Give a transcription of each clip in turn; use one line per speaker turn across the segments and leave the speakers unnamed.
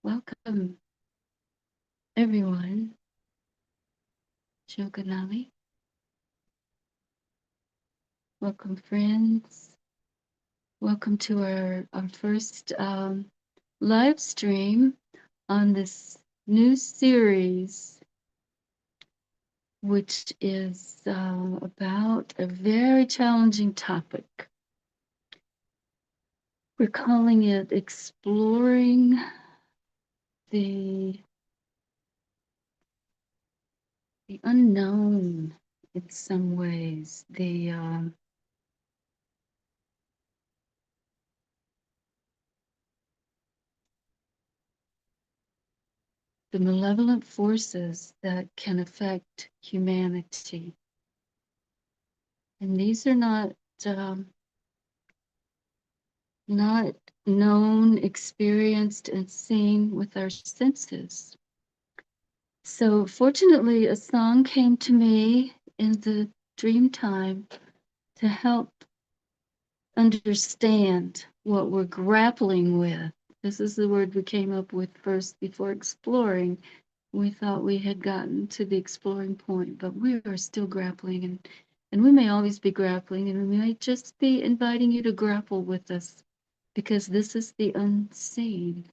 Welcome, everyone. Shogunali. Welcome, friends. Welcome to our first live stream on this new series, which is about a very challenging topic. We're calling it Exploring the unknown in some ways, the malevolent forces that can affect humanity. And these are not known, experienced, and seen with our senses. So fortunately, a song came to me in the dream time to help understand what we're grappling with. This is the word we came up with first before exploring. We thought we had gotten to the exploring point, but we are still grappling, and we may always be grappling, and we may just be inviting you to grapple with us, because this is the unseen,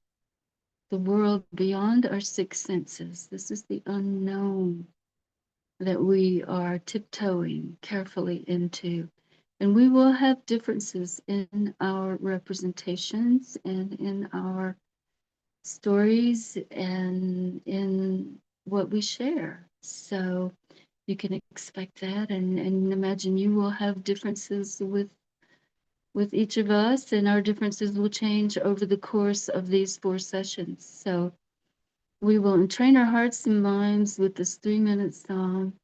the world beyond our six senses. This is the unknown that we are tiptoeing carefully into. And we will have differences in our representations and in our stories and in what we share. So you can expect that, and imagine you will have differences with each of us, and our differences will change over the course of these 4 sessions. So we will entrain our hearts and minds with this 3-minute song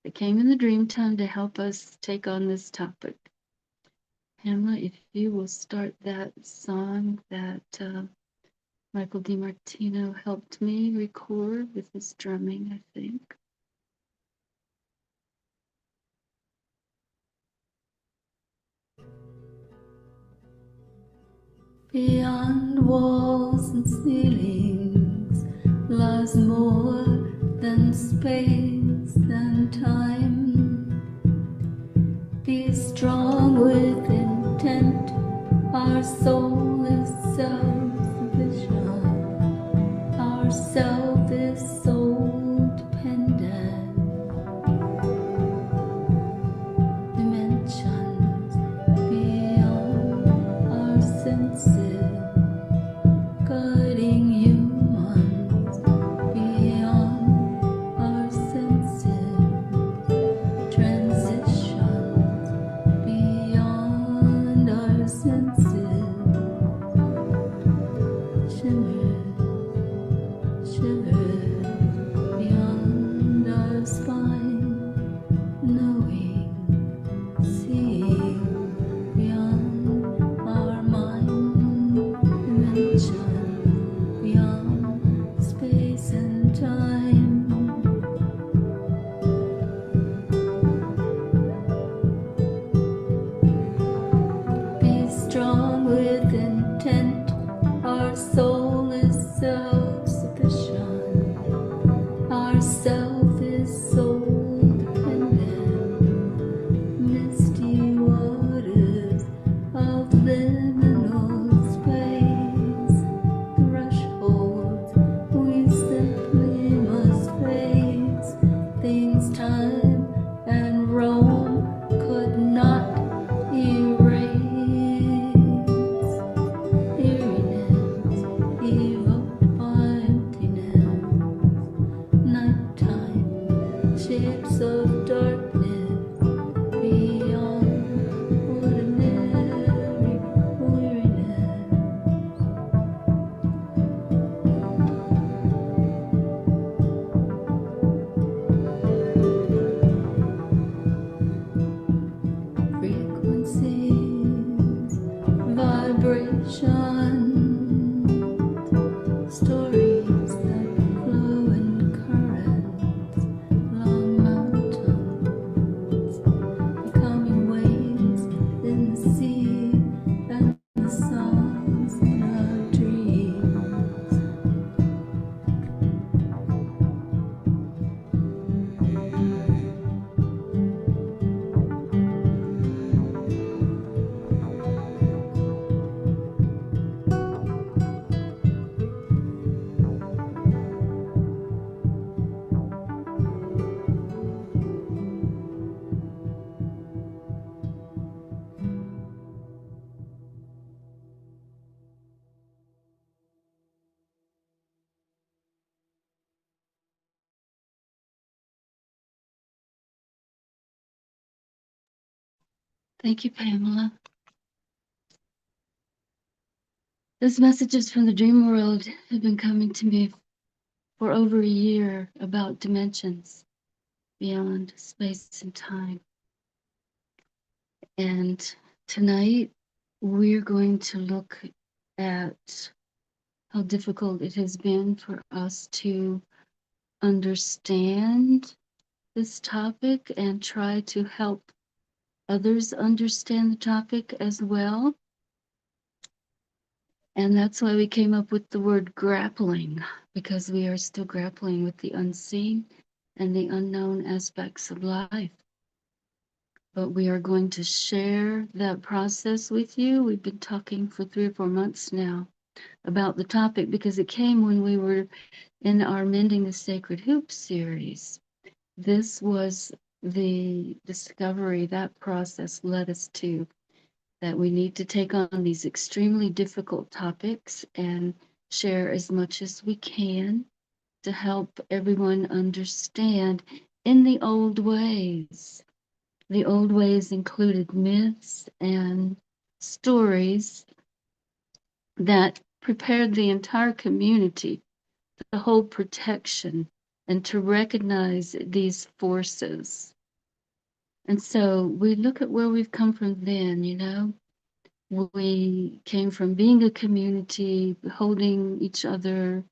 that came in the dream time to help us take on this topic. Pamela, if you will start that song that Michael DiMartino helped me record with his drumming, I think.
Beyond walls and ceilings lies more than space and time. Be strong with intent, our soul is self-sufficient, our self is soul-dependent. Dimensions beyond our senses, guiding humans beyond our senses, transitions beyond our senses, shivers beyond our spine, knowing, seeing beyond our mind, dimension beyond space and time. Be strong with intent, our soul is self-sufficient, our self is soul-dependent. Misty waters of liminal space, thresholds we simply must face, things time and Rome could not erase. Eeriness evoked by emptiness, nighttime shapes of darkness beyond ordinary weariness. Frequencies, vibrations, stories that flow in currents, long mountains, becoming waves in the sea, and the songs in our dreams.
Thank you, Pamela. Those messages from the dream world have been coming to me for over a year about dimensions beyond space and time. And tonight we're going to look at how difficult it has been for us to understand this topic and try to help others understand the topic as well. And that's why we came up with the word grappling, because we are still grappling with the unseen and the unknown aspects of life. But we are going to share that process with you. We've been talking for 3 or 4 months now about the topic because it came when we were in our Mending the Sacred Hoop series. This was the discovery that process led us to, that we need to take on these extremely difficult topics and share as much as we can to help everyone understand in the old ways. The old ways included myths and stories that prepared the entire community to hold protection and to recognize these forces. And so we look at where we've come from then, you know. We came from being a community, holding each other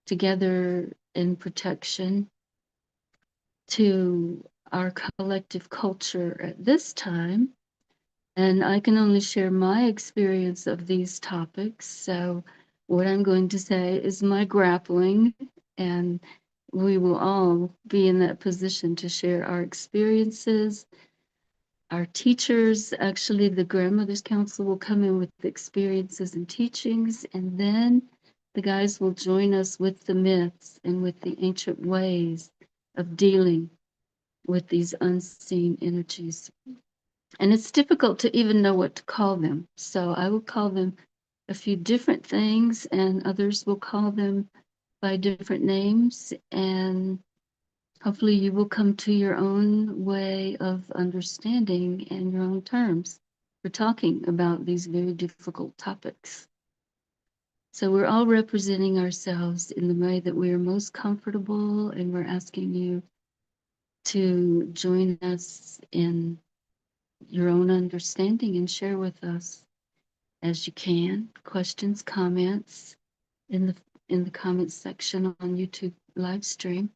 together in protection, to our collective culture at this time. And I can only share my experience of these topics. So what I'm going to say is my grappling, and we will all be in that position to share our experiences. Our teachers, actually the Grandmothers Council, will come in with the experiences and teachings, and then the guys will join us with the myths and with the ancient ways of dealing with these unseen energies. And it's difficult to even know what to call them. So I will call them a few different things, and others will call them by different names. And hopefully you will come to your own way of understanding and your own terms for talking about these very difficult topics. So we're all representing ourselves in the way that we are most comfortable, and we're asking you to join us in your own understanding and share with us as you can. Questions, comments in the comments section on YouTube live stream,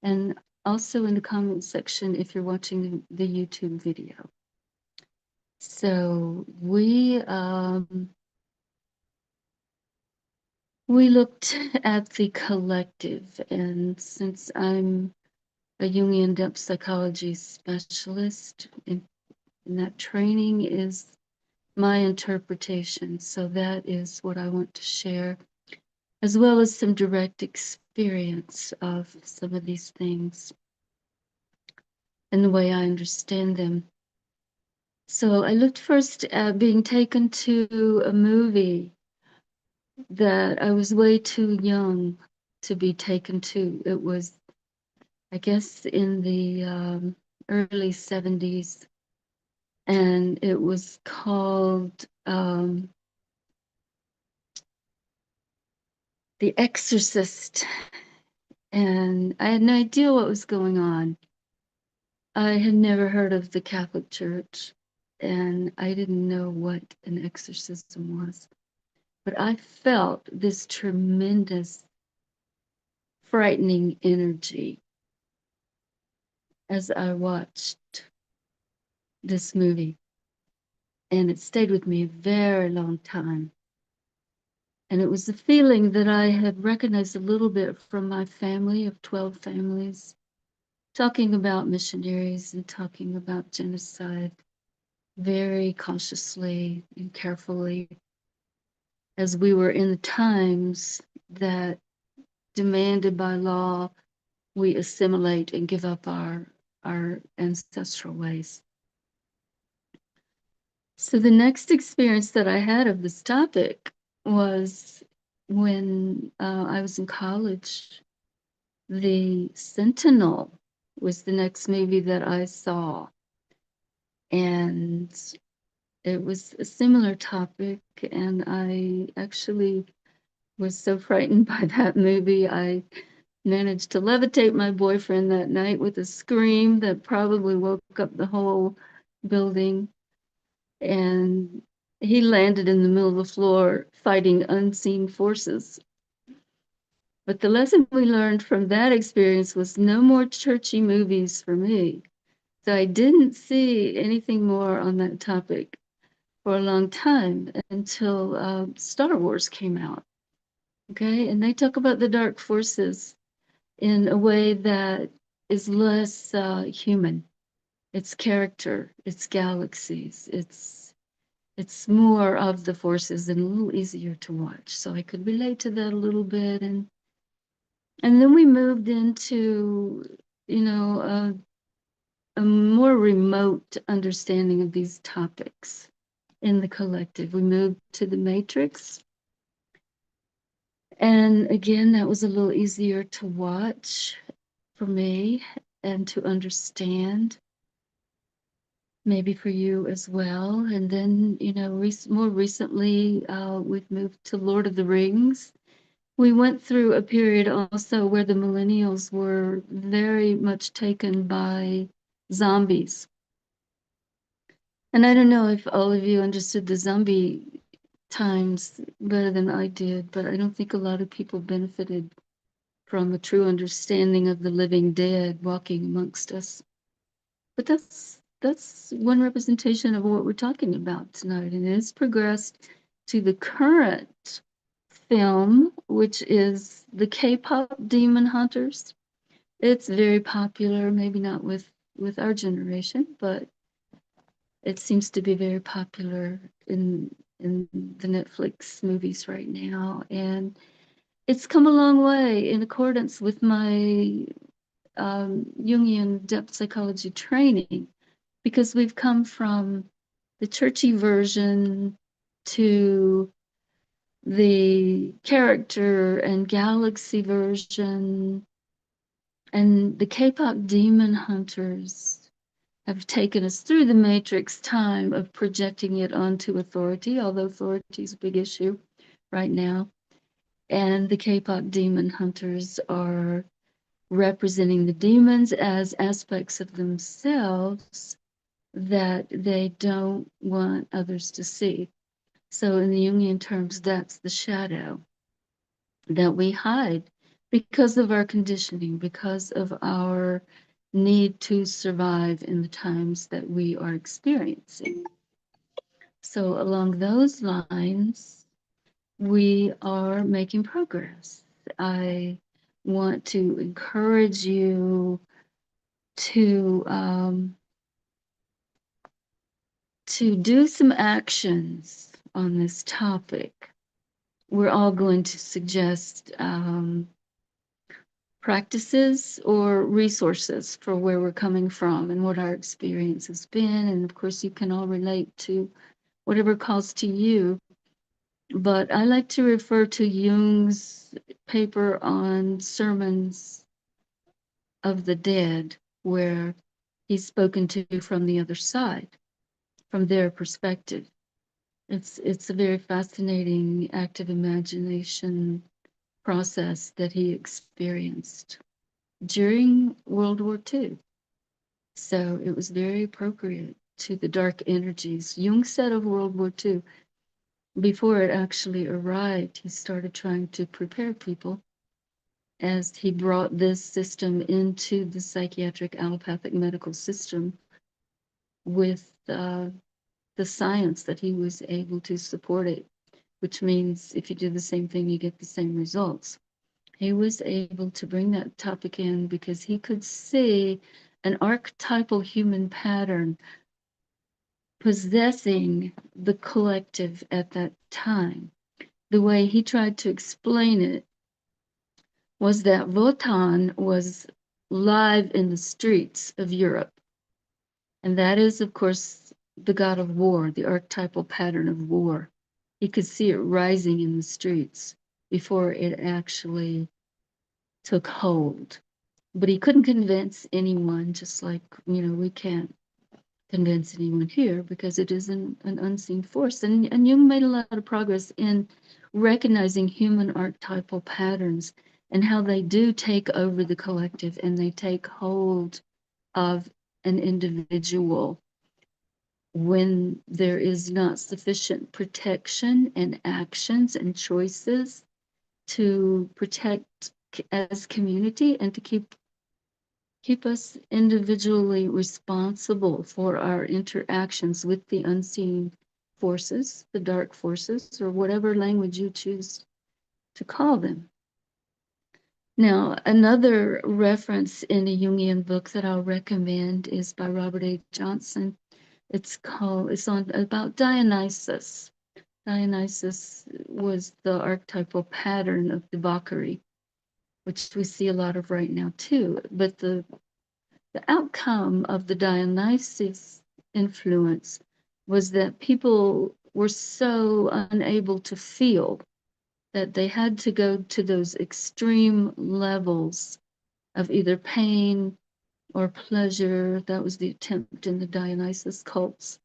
and also in the comments section if you're watching the YouTube video. So we looked at the collective, and since I'm a Jungian depth psychology specialist, and that training is my interpretation. So that is what I want to share, as well as some direct experience of some of these things and the way I understand them. So I looked first at being taken to a movie that I was way too young to be taken to. It was, I guess, in the early 70s, and it was called The Exorcist, and I had no idea what was going on. I had never heard of the Catholic Church, and I didn't know what an exorcism was. But I felt this tremendous, frightening energy as I watched this movie, and it stayed with me a very long time. And it was a feeling that I had recognized a little bit from my family of 12 families, talking about missionaries and talking about genocide very cautiously and carefully, as we were in the times that demanded by law we assimilate and give up our ancestral ways. So the next experience that I had of this topic was when I was in college. The Sentinel was the next movie that I saw. And it was a similar topic, and I actually was so frightened by that movie. I managed to levitate my boyfriend that night with a scream that probably woke up the whole building, and he landed in the middle of the floor fighting unseen forces. But the lesson we learned from that experience was no more churchy movies for me. So I didn't see anything more on that topic for a long time until Star Wars came out. Okay, and they talk about the dark forces in a way that is less human. It's character, it's galaxies, it's more of the forces and a little easier to watch. So I could relate to that a little bit, and then we moved into, you know, a more remote understanding of these topics in the collective. We moved to the matrix. And again, that was a little easier to watch for me and to understand, maybe for you as well. And then, you know, more recently, we've moved to Lord of the Rings. We went through a period also where the millennials were very much taken by zombies. And I don't know if all of you understood the zombie times better than I did, but I don't think a lot of people benefited from a true understanding of the living dead walking amongst us. But that's one representation of what we're talking about tonight, and it has progressed to the current film, which is the K-pop Demon Hunters. It's very popular, maybe not with our generation, but it seems to be very popular in the Netflix movies right now, and it's come a long way in accordance with my Jungian depth psychology training, because we've come from the churchy version to the character and galaxy version, and the K-pop Demon Hunters have taken us through the matrix time of projecting it onto authority, although authority is a big issue right now. And the K-pop Demon Hunters are representing the demons as aspects of themselves that they don't want others to see. So in the Jungian terms, that's the shadow that we hide because of our conditioning, because of our need to survive in the times that we are experiencing. So along those lines, we are making progress. I want to encourage you to do some actions on this topic. We're all going to suggest practices or resources for where we're coming from and what our experience has been. And of course, you can all relate to whatever calls to you. But I like to refer to Jung's paper on sermons of the dead, where he's spoken to from the other side, from their perspective. It's a very fascinating active imagination process that he experienced during World War II. So it was very appropriate to the dark energies. Jung said of World War II, before it actually arrived, he started trying to prepare people as he brought this system into the psychiatric allopathic medical system with the science that he was able to support it, which means if you do the same thing, you get the same results. He was able to bring that topic in because he could see an archetypal human pattern possessing the collective at that time. The way he tried to explain it was that Wotan was live in the streets of Europe. And that is, of course, the god of war, the archetypal pattern of war. He could see it rising in the streets before it actually took hold. But he couldn't convince anyone, just like, we can't convince anyone here because it is an unseen force. And Jung made a lot of progress in recognizing human archetypal patterns and how they do take over the collective and they take hold of an individual when there is not sufficient protection and actions and choices to protect as community and to keep us individually responsible for our interactions with the unseen forces, the dark forces, or whatever language you choose to call them. Now, another reference in a Jungian book that I'll recommend is by Robert A. Johnson. It's about Dionysus. Dionysus was the archetypal pattern of debauchery, which we see a lot of right now too. But the outcome of the Dionysus influence was that people were so unable to feel that they had to go to those extreme levels of either pain or pleasure. That was the attempt in the Dionysus cults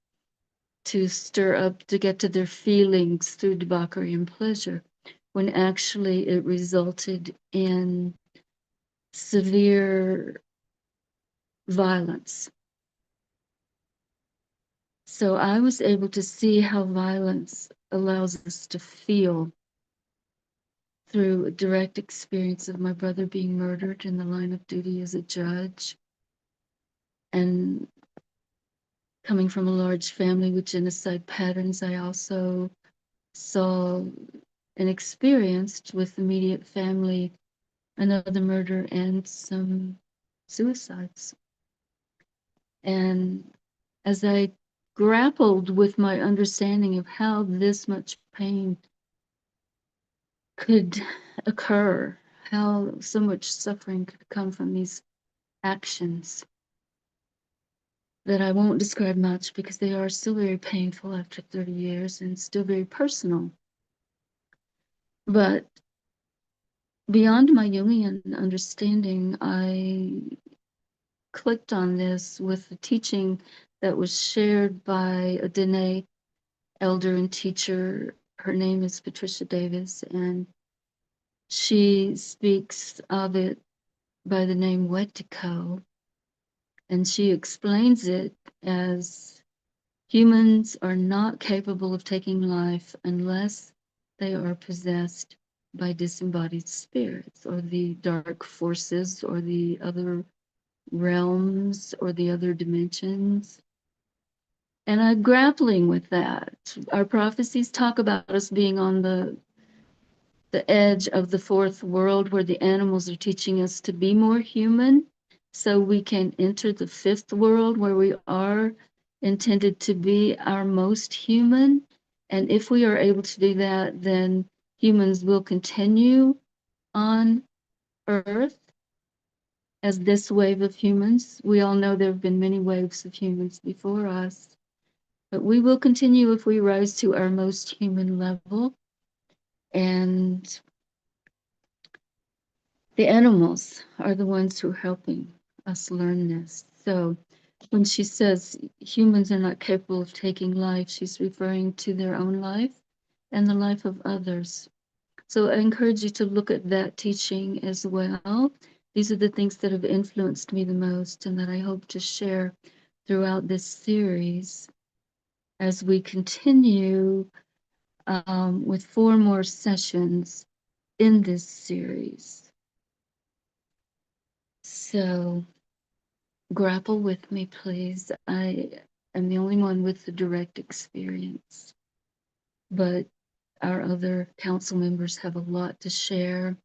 to stir up, to get to their feelings through debauchery and pleasure, when actually it resulted in severe violence. So I was able to see how violence allows us to feel through a direct experience of my brother being murdered in the line of duty as a judge, and coming from a large family with genocide patterns, I also saw and experienced with immediate family another murder and some suicides. And as I grappled with my understanding of how this much pain could occur, how so much suffering could come from these actions that I won't describe much because they are still very painful after 30 years and still very personal. But beyond my Jungian understanding, I clicked on this with a teaching that was shared by a Dene elder and teacher. Her name is Patricia Davis, and she speaks of it by the name wīhtikōw, and she explains it as humans are not capable of taking life unless they are possessed by disembodied spirits or the dark forces or the other realms or the other dimensions. And I'm grappling with that. Our prophecies talk about us being on the edge of the fourth world where the animals are teaching us to be more human so we can enter the fifth world where we are intended to be our most human. And if we are able to do that, then humans will continue on Earth as this wave of humans. We all know there have been many waves of humans before us, but we will continue if we rise to our most human level. And the animals are the ones who are helping us learn this. So when she says humans are not capable of taking life, she's referring to their own life and the life of others. So I encourage you to look at that teaching as well. These are the things that have influenced me the most and that I hope to share throughout this series as we continue with 4 more sessions in this series. So grapple with me, please. I am the only one with the direct experience, but our other council members have a lot to share.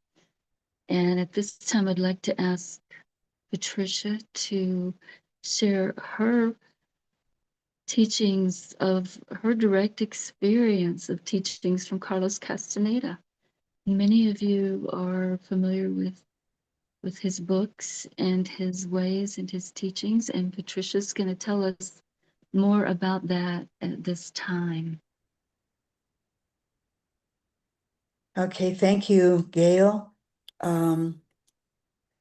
And at this time, I'd like to ask Patricia to share her teachings of her direct experience of teachings from Carlos Castaneda. Many of you are familiar with his books and his ways and his teachings, and Patricia's going to tell us more about that at this time.
Okay, thank you, Gail.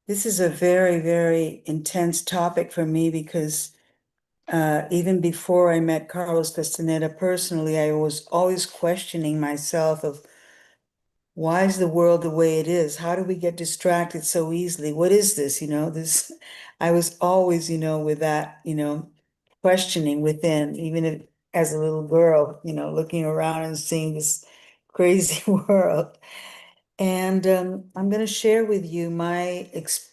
This is a very, very intense topic for me because even before I met Carlos Castaneda personally, I was always questioning myself of why is the world the way it is? How do we get distracted so easily? What is this? This, I was always, with that, questioning within, even if, as a little girl, looking around and seeing this crazy world. And I'm going to share with you my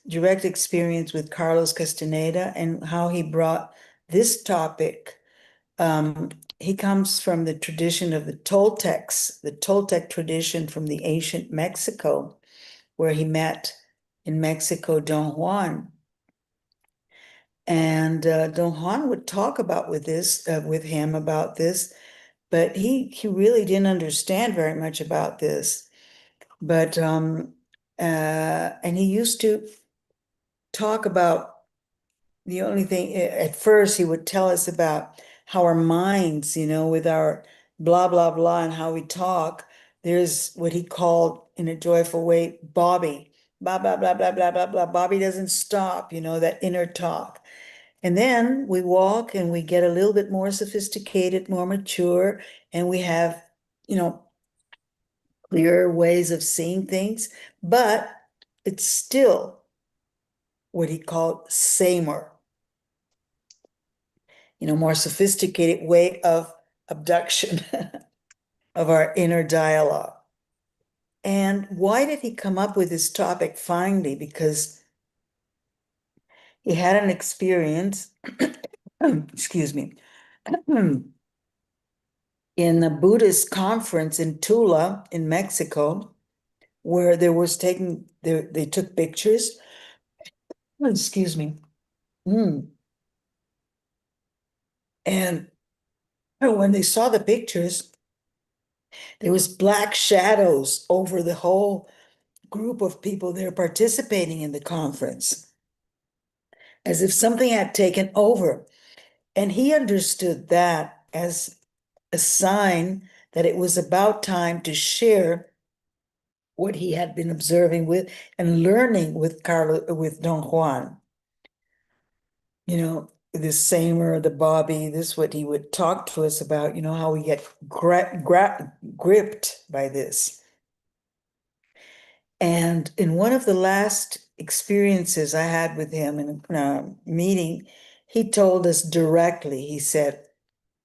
direct experience with Carlos Castaneda and how he brought this topic. He comes from the tradition of the Toltec tradition from the ancient Mexico, where he met in Mexico Don Juan. And Don Juan would talk about with him about this, but he really didn't understand very much about this. But and he used to talk about the only thing at first he would tell us about how our minds, with our blah blah blah and how we talk, there's what he called in a joyful way, Bobby, blah blah blah blah blah blah blah. Bobby doesn't stop, that inner talk. And then we walk and we get a little bit more sophisticated, more mature, and we have, clearer ways of seeing things, but it's still what he called samer, more sophisticated way of abduction of our inner dialogue. And why did he come up with this topic finally? Because he had an experience, excuse me, in a Buddhist conference in Tula in Mexico, where they took pictures. Excuse me. And when they saw the pictures, there was black shadows over the whole group of people there participating in the conference, as if something had taken over. And he understood that as a sign that it was about time to share what he had been observing with and learning with Don Juan. The Samer, the Bobby, this what he would talk to us about, how we get gripped by this. And in one of the last experiences I had with him in a meeting, he told us directly, he said,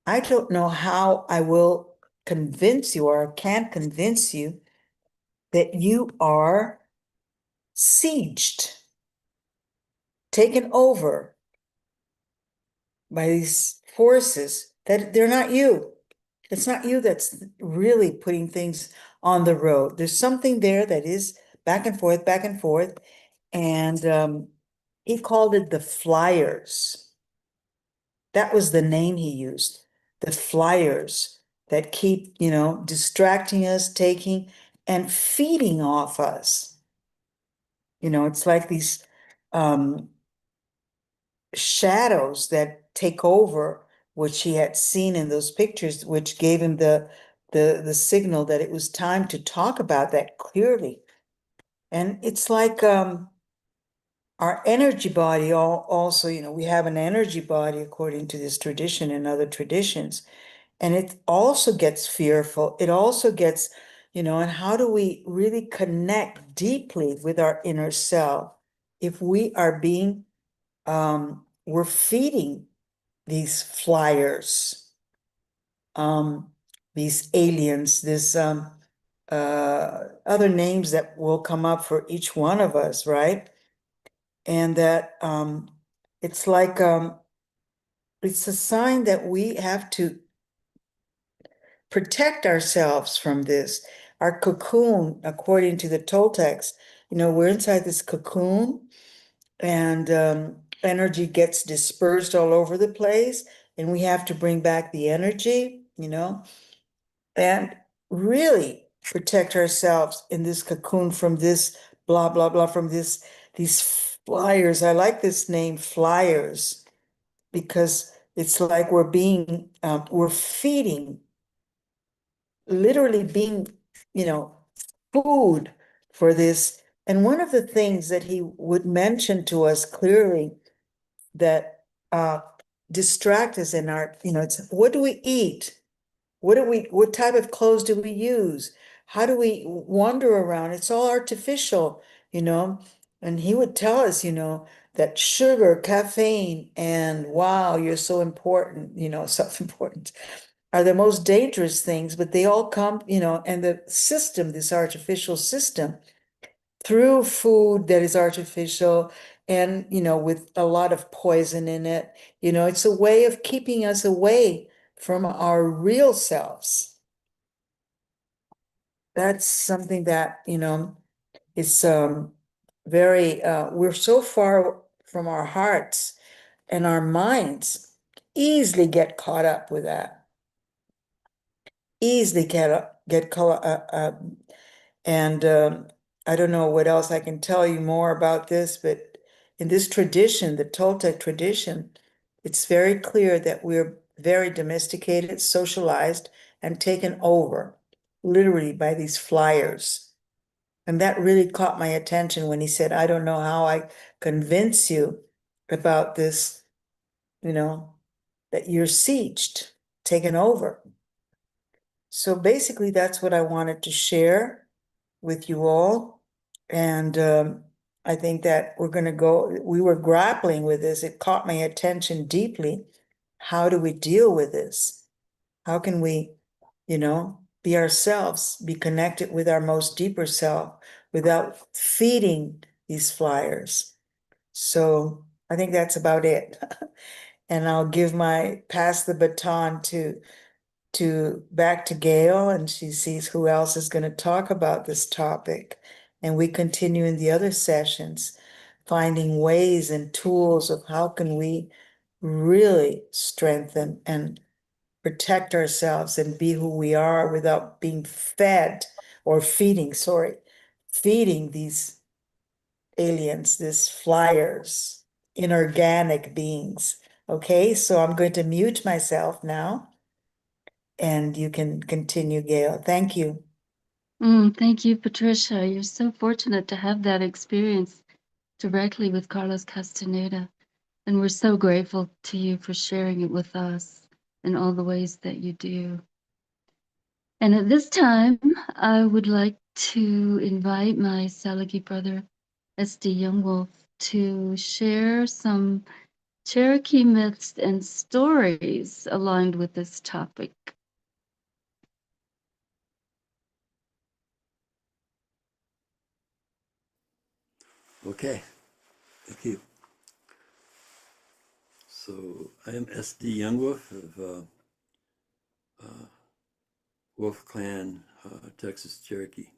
I don't know how I will convince you or can't convince you that you are sieged, taken over by these forces, that they're not you. It's not you that's really putting things on the road. There's something there that is back and forth, back and forth. And he called it the flyers. That was the name he used, the flyers that keep, distracting us, taking and feeding off us. It's like these shadows that take over, which he had seen in those pictures, which gave him the signal that it was time to talk about that clearly. And it's like our energy body also, we have an energy body according to this tradition and other traditions. And it also gets fearful. It also gets, and how do we really connect deeply with our inner self if we are we're feeding these flyers, these aliens, this other names that will come up for each one of us, right? And that it's like it's a sign that we have to protect ourselves from this. Our cocoon, according to the Toltecs, we're inside this cocoon, and energy gets dispersed all over the place, and we have to bring back the energy, and really protect ourselves in this cocoon from this blah blah blah, from these flyers. I like this name, flyers, because it's like we're feeding, literally being, food for this. And one of the things that he would mention to us clearly, that distract us in our, it's what do we eat? What type of clothes do we use? How do we wander around? It's all artificial, you know? And he would tell us, that sugar, caffeine, and wow, you're so important, self-important, are the most dangerous things, but they all come, and the system, this artificial system, through food that is artificial and, with a lot of poison in it, it's a way of keeping us away from our real selves. That's something that, is very, we're so far from our hearts, and our minds easily get caught up with that. Easily get caught up. And I don't know what else I can tell you more about this, but in this tradition, the Toltec tradition, it's very clear that we're very domesticated, socialized, and taken over, literally, by these flyers. And that really caught my attention when he said, I don't know how I convince you about this, that you're sieged, taken over. So basically, that's what I wanted to share with you all. And I think that we were grappling with this. It caught my attention deeply. How do we deal with this? How can we, be ourselves, be connected with our most deeper self without feeding these flyers? So I think that's about it. And I'll pass the baton back to Gail, and she sees who else is going to talk about this topic. And we continue in the other sessions, finding ways and tools of how can we really strengthen and protect ourselves and be who we are without being feeding these aliens, these flyers, inorganic beings. Okay, so I'm going to mute myself now. And you can continue, Gail. Thank you.
Thank you, Patricia. You're so fortunate to have that experience directly with Carlos Castaneda. And we're so grateful to you for sharing it with us in all the ways that you do. And at this time, I would like to invite my Salagi brother, S.D. Youngwolf, to share some Cherokee myths and stories aligned with this topic.
Okay, thank you. So I am S.D. Youngwolf of Wolf Clan, Texas Cherokee.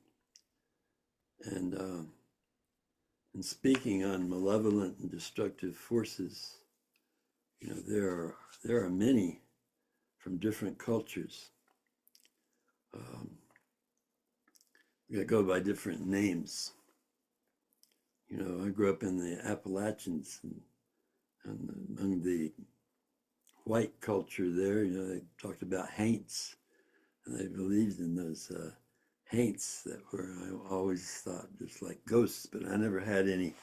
And in speaking on malevolent and destructive forces, there are many from different cultures. They go by different names. I grew up in the Appalachians, and among the white culture there, they talked about haints, and they believed in those haints that were, I always thought, just like ghosts, but I never had any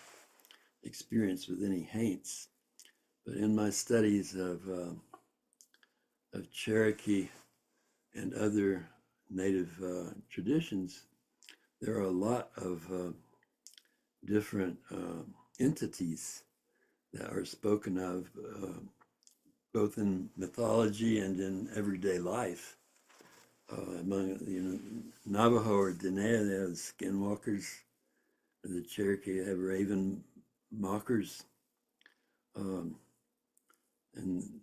experience with any haints. But in my studies of Cherokee and other native traditions, there are a lot of different entities that are spoken of both in mythology and in everyday life. Among Navajo or Dene, they have skinwalkers. The Cherokee have raven mockers. In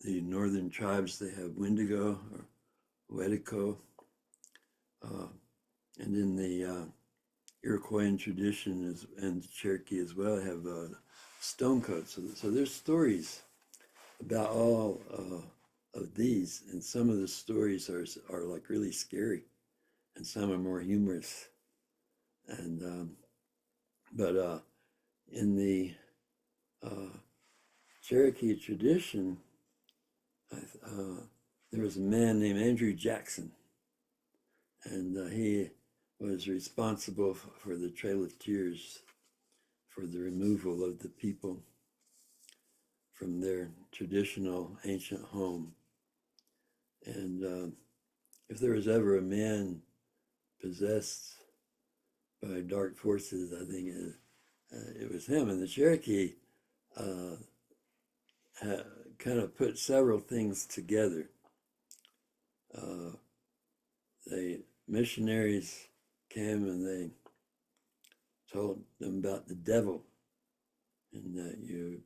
the northern tribes, they have Windigo or wīhtikōw. And in the Iroquoian tradition and Cherokee as well, have stonecoats. So there's stories about all of these, and some of the stories are like really scary, and some are more humorous. And but in the Cherokee tradition, there was a man named Andrew Jackson, and he was responsible for the Trail of Tears, for the removal of the people. from their traditional ancient home. And if there was ever a man possessed by dark forces, I think it was him. And the Cherokee kind of put several things together. The missionaries came and they told them about the devil, and that you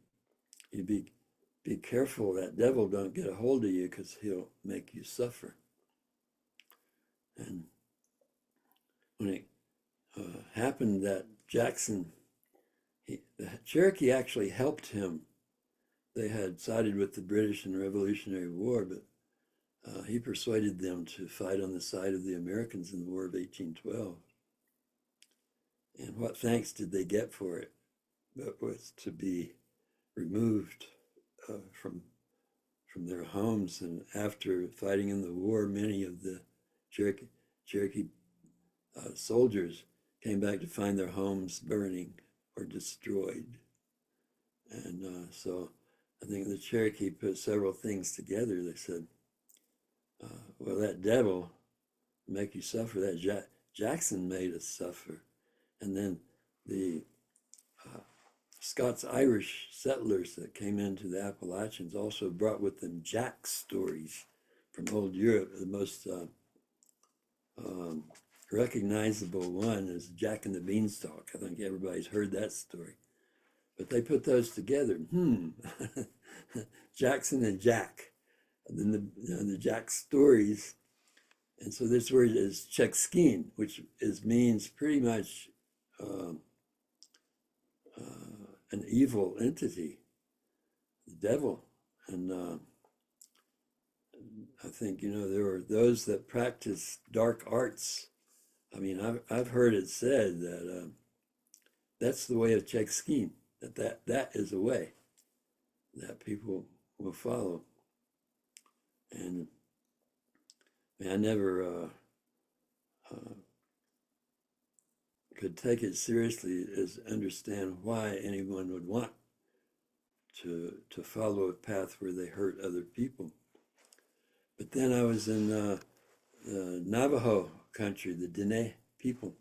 be careful that devil don't get a hold of you, because he'll make you suffer. And when it happened that Jackson, the Cherokee actually helped him. They had sided with the British in the Revolutionary War, but he persuaded them to fight on the side of the Americans in the War of 1812. And what thanks did they get for it? But was to be removed from their homes. And after fighting in the war, many of the Cherokee soldiers came back to find their homes burning or destroyed. And so I think the Cherokee put several things together. They said, well, that devil make you suffer. That Jackson made us suffer. And then the Scots-Irish settlers that came into the Appalachians also brought with them Jack stories from old Europe. The most recognizable one is Jack and the Beanstalk. I think everybody's heard that story. But they put those together. Jackson and Jack. And then the Jack stories. And so this word is Chekskeen, which means pretty much an evil entity, the devil. And I think, there were those that practice dark arts. I mean, I've heard it said that that's the way of Chekskeen, that is a way that people will follow. And I never could take it seriously as understand why anyone would want to follow a path where they hurt other people. But then I was in the Navajo country, the Diné people,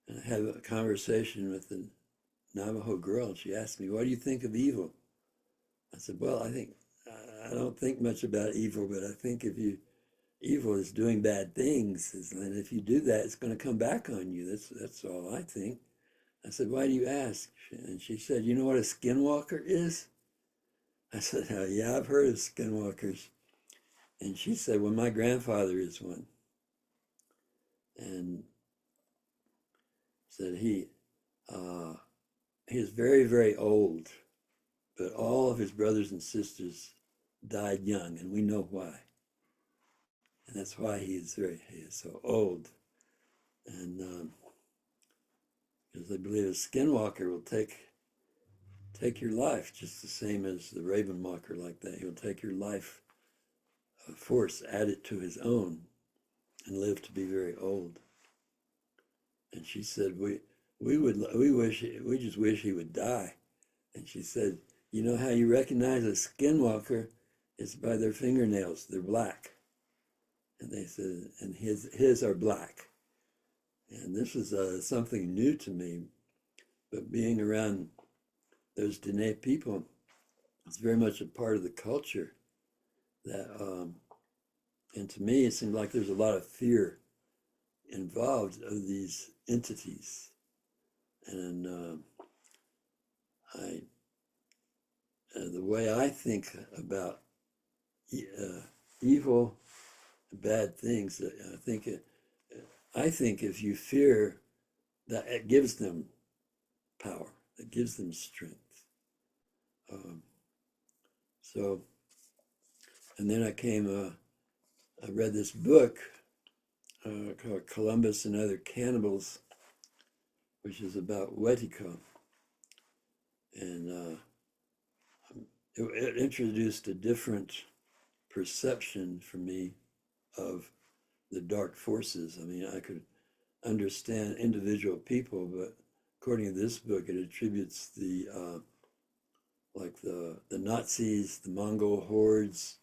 and I had a conversation with the Navajo girl, and she asked me, what do you think of evil? I said, well, I don't think much about evil, but I think evil is doing bad things, and if you do that, it's going to come back on you. That's all I think. I said, why do you ask? And she said, you know what a skinwalker is? I said, oh, yeah, I've heard of skinwalkers. And she said, well, my grandfather is one. And said he is very, very old, but all of his brothers and sisters died young, and we know why. And that's why he is so old. And because they believe a skinwalker will take your life, just the same as the raven walker like that. He'll take your life force, add it to his own, and live to be very old. And she said, we just wish he would die. And she said, you know how you recognize a skinwalker? It's by their fingernails. They're black. And they said, and his are black. And this was something new to me, but being around those Diné people, it's very much a part of the culture that, and to me, it seemed like there's a lot of fear involved of these entities. And the way I think about evil, bad things, I think if you fear, that it gives them power, it gives them strength. And then I read this book called Columbus and Other Cannibals, which is about wīhtikōw. And it introduced a different perception for me of the dark forces. I mean, I could understand individual people, but according to this book, it attributes the like the Nazis, the Mongol hordes,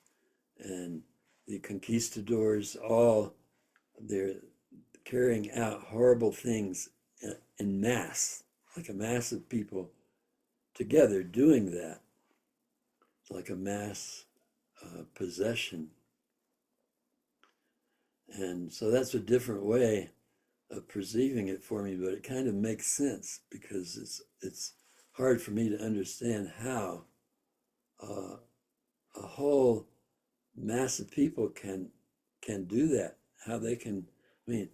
and the conquistadors, all they're carrying out horrible things in mass, like a mass of people together doing that. It's like a mass possession. And so that's a different way of perceiving it for me, but it kind of makes sense because it's hard for me to understand how a whole mass of people can do that. How they can, I mean,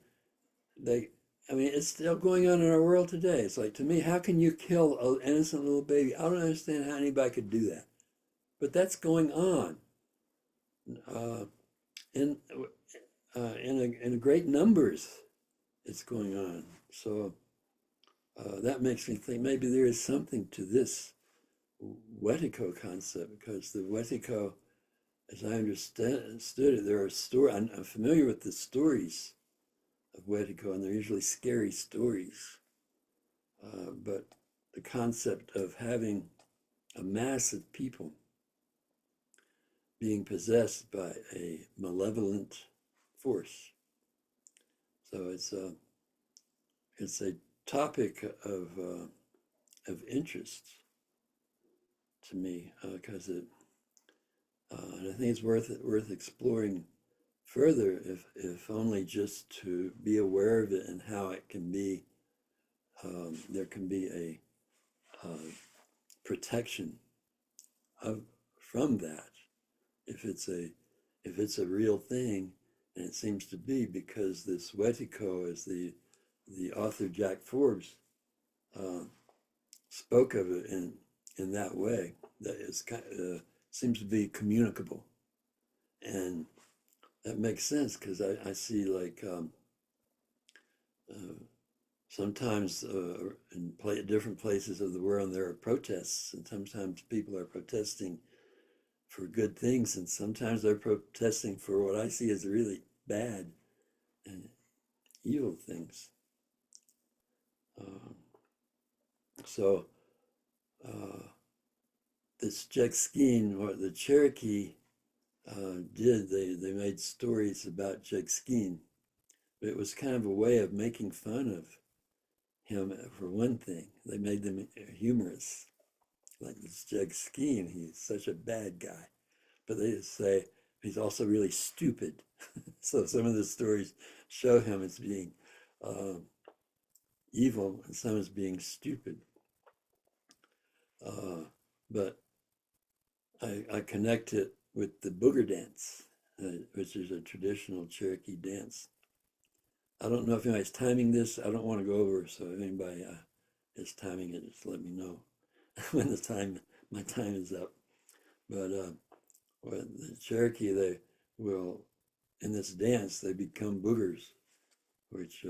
it's still going on in our world today. It's like, to me, how can you kill an innocent little baby? I don't understand how anybody could do that, but that's going on in in great numbers. It's going on. So that makes me think maybe there is something to this wīhtikōw concept, because the wīhtikōw, as I understood it, there are stories. I'm familiar with the stories of wīhtikōw, and they're usually scary stories. But the concept of having a mass of people being possessed by a malevolent force. So it's a topic of interest to me, because and I think it's worth exploring further, if only just to be aware of it and how it can be. There can be a protection from that, if it's a real thing, and it seems to be, because this wīhtikōw, as the author Jack Forbes spoke of it in that way, that is seems to be communicable, and that makes sense, because I see, like, sometimes in different places of the world there are protests, and sometimes people are protesting for good things, and sometimes they're protesting for what I see as really bad and evil things. So this Cherokee, what the Cherokee did, they made stories about Cherokee, but it was kind of a way of making fun of him. For one thing, they made them humorous, like this Cherokee, he's such a bad guy, but they just say he's also really stupid. So some of the stories show him as being evil, and some as being stupid. But I connect it with the booger dance, which is a traditional Cherokee dance. I don't know if anybody's timing this. I don't want to go over, so if anybody is timing it, just let me know when my time is up. But the Cherokee, they will, in this dance, they become boogers, which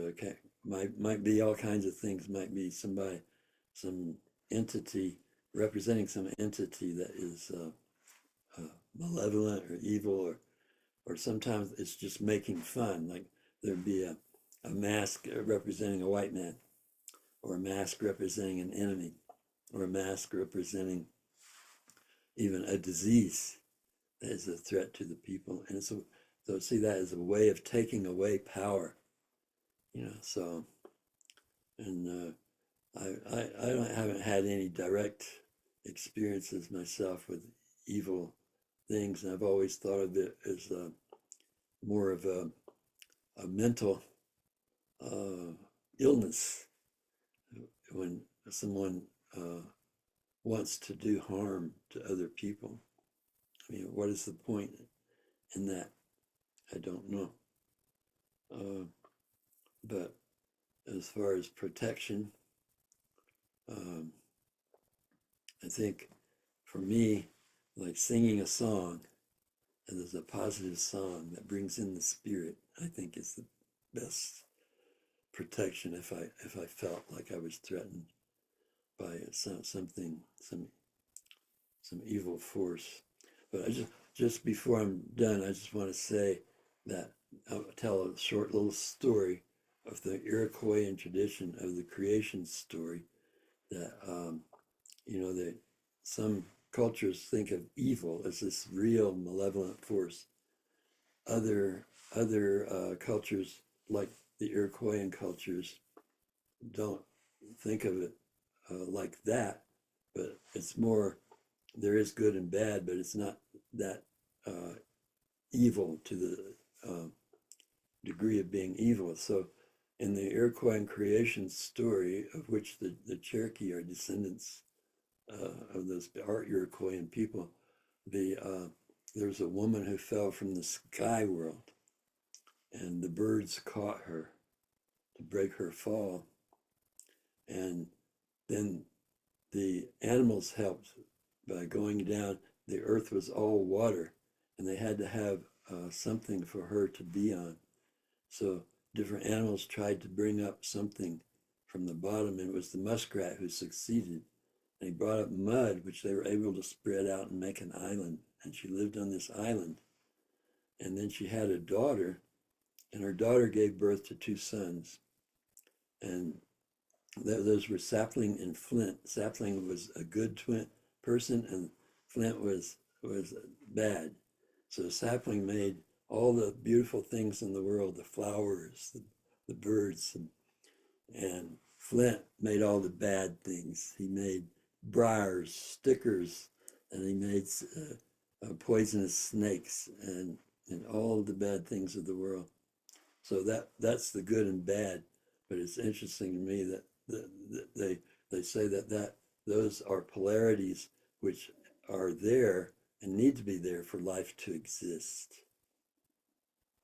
might be all kinds of things. Might be some entity representing some entity that is malevolent or evil, or sometimes it's just making fun. Like there'd be a mask representing a white man, or a mask representing an enemy, or a mask representing even a disease that is a threat to the people. And so see that as a way of taking away power, so, and I haven't had any direct experiences myself with evil things, and I've always thought of it as more of a mental illness, when someone wants to do harm to other people. I mean, what is the point in that? I don't know. But as far as protection, I think for me, like singing a song, and there's a positive song that brings in the spirit, I think is the best protection if I felt like I was threatened by some evil force. But just before I'm done, I just want to say that I'll tell a short little story of the Iroquoian tradition of the creation story, that that some cultures think of evil as this real malevolent force. Other cultures, like the Iroquoian cultures, don't think of it like that, but it's more, there is good and bad, but it's not that evil to the degree of being evil. So in the Iroquoian creation story, of which the Cherokee are descendants of those Iroquoian people, there's a woman who fell from the sky world, and the birds caught her to break her fall. And then the animals helped by going down. The earth was all water, and they had to have something for her to be on. So different animals tried to bring up something from the bottom, and it was the muskrat who succeeded. And he brought up mud, which they were able to spread out and make an island. And she lived on this island. And then she had a daughter, and her daughter gave birth to 2 sons. And those were Sapling and Flint. Sapling was a good twin person, and Flint was bad. So Sapling made all the beautiful things in the world, the flowers, the birds, and Flint made all the bad things. He made briars, stickers, and he made poisonous snakes and all the bad things of the world. So that's the good and bad. But it's interesting to me that they say that those are polarities which are there and need to be there for life to exist.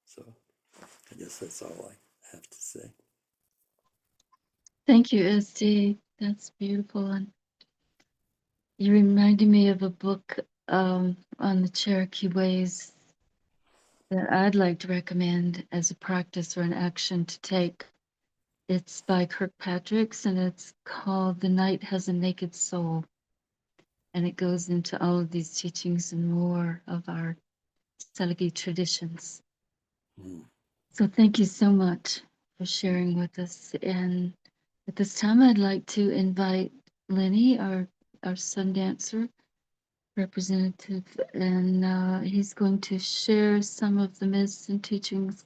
So I guess that's all I have to say.
Thank you, SD. That's beautiful. And you reminded me of a book on the Cherokee ways that I'd like to recommend as a practice or an action to take. It's by Kirkpatrick's, and it's called The Night Has a Naked Soul. And it goes into all of these teachings and more of our Seligi traditions. So thank you so much for sharing with us. And at this time, I'd like to invite Lenny, our sun dancer representative, and he's going to share some of the myths and teachings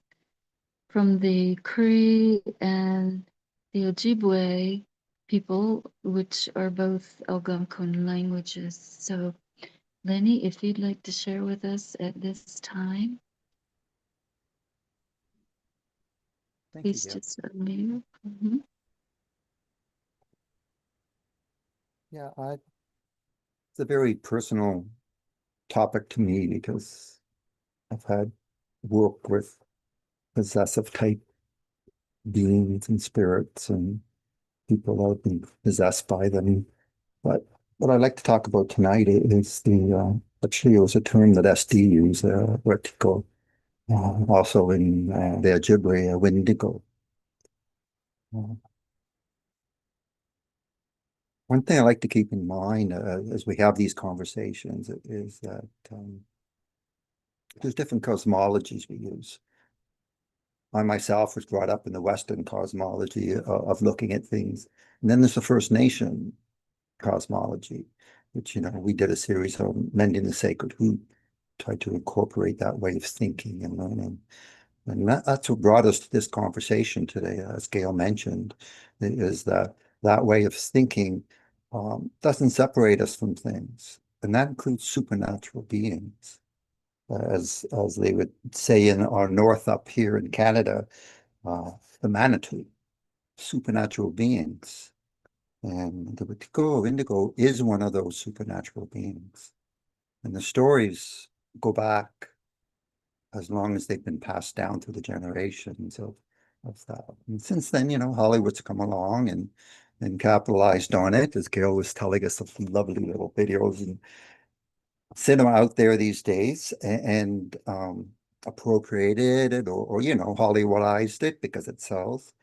from the Cree and the Ojibwe people, which are both Algonquian languages. So, Lenny, if you'd like to share with us at this time,
Thank you,
please
Deb.
just unmute.
Yeah, it's a very personal topic to me because I've had work with possessive type beings and spirits and people that have been possessed by them. But what I'd like to talk about tonight is actually it was a term that SD used, wīhtikōw, also in the Ojibwe, windigo. One thing I like to keep in mind as we have these conversations is that there's different cosmologies we use. I myself was brought up in the Western cosmology of looking at things. And then there's the First Nation cosmology, which, we did a series on Mending the Sacred Hoop, tried to incorporate that way of thinking and learning. And that's what brought us to this conversation today, as Gail mentioned, is that way of thinking doesn't separate us from things. And that includes supernatural beings. As they would say in our north up here in Canada, the Manitou, supernatural beings. And the wīhtikōw, Windigo, is one of those supernatural beings. And the stories go back as long as they've been passed down through the generations of that. And since then, Hollywood's come along and capitalized on it, as Gail was telling us some lovely little videos and cinema out there these days, and appropriated it or Hollywoodized it because it sells,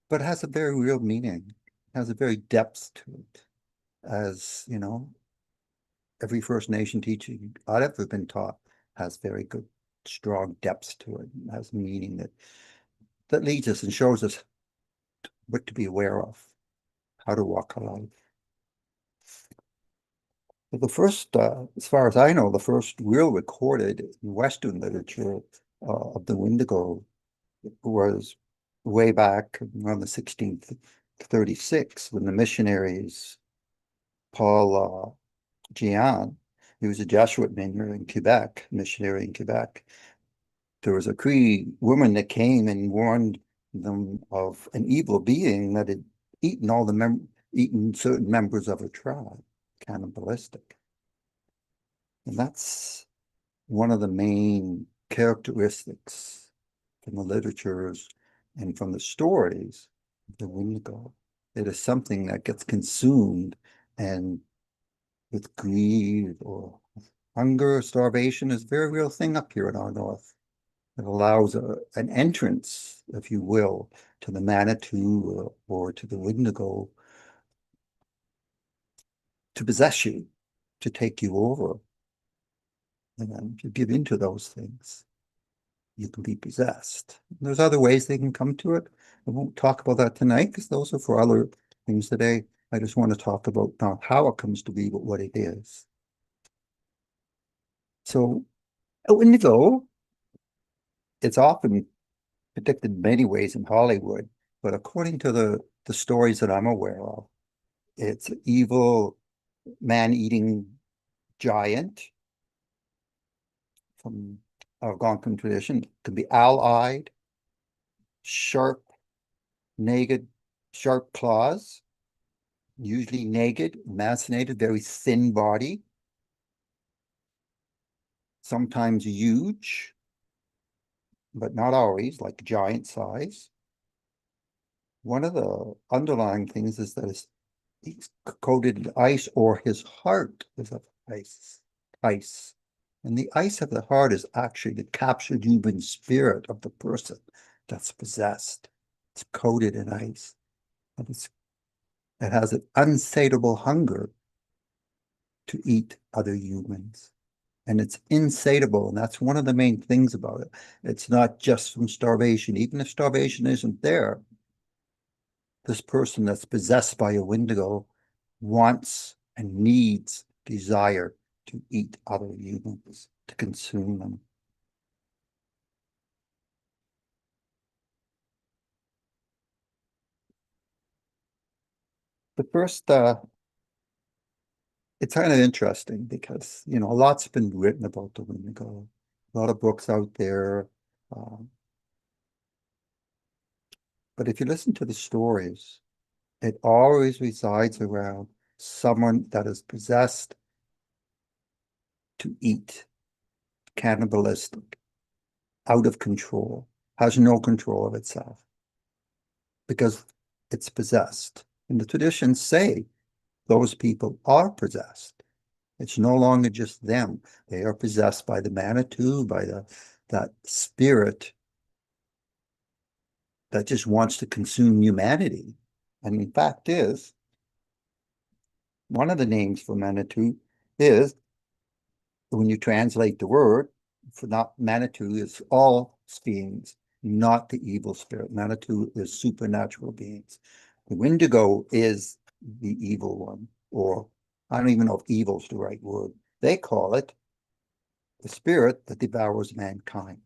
but it has a very real meaning, it has a very depth to it, as every First Nation teaching I've ever been taught has very good, strong depths to it, and has meaning that leads us and shows us what to be aware of, how to walk alive. But the first, as far as I know, the first real recorded Western literature of the Windigo was way back around the 1636 when the missionaries, Paul Gian, he was a Jesuit missionary in Quebec. There was a Cree woman that came and warned them of an evil being that had eaten certain members of a tribe, cannibalistic. And that's one of the main characteristics from the literatures and from the stories of the Windigo. It is something that gets consumed, and with greed or hunger, starvation is a very real thing up here in our north. It allows an entrance, if you will, to the Manitou or to the Windigo to possess you, to take you over. And if you give into those things, you can be possessed. There's other ways they can come to it. I won't talk about that tonight because those are for other things today. I just want to talk about not how it comes to be, but what it is. So a Windigo, it's often depicted in many ways in Hollywood, but according to the stories that I'm aware of, it's an evil man-eating giant from Algonquian tradition. It can be owl-eyed, sharp, naked, sharp claws, usually naked, emaciated, very thin body, sometimes huge, but not always, like giant size. One of the underlying things is that he's coated in ice, or his heart is of ice. And the ice of the heart is actually the captured human spirit of the person that's possessed. It's coated in ice. And it has an unsatiable hunger to eat other humans. And it's insatiable, and that's one of the main things about it. It's not just from starvation. Even if starvation isn't there, this person that's possessed by a Windigo wants and needs, desire to eat other humans, to consume them. The first, it's kind of interesting because, a lot's been written about the Windigo, a lot of books out there. But if you listen to the stories, it always resides around someone that is possessed to eat, cannibalistic, out of control, has no control of itself because it's possessed. And the traditions say those people are possessed. It's no longer just them. They are possessed by the Manitou, by that spirit that just wants to consume humanity. And the fact is, one of the names for Manitou is, when you translate the word, for not Manitou is all beings, not the evil spirit. Manitou is supernatural beings. The Windigo is the evil one, or I don't even know if evil is the right word. They call it the spirit that devours mankind.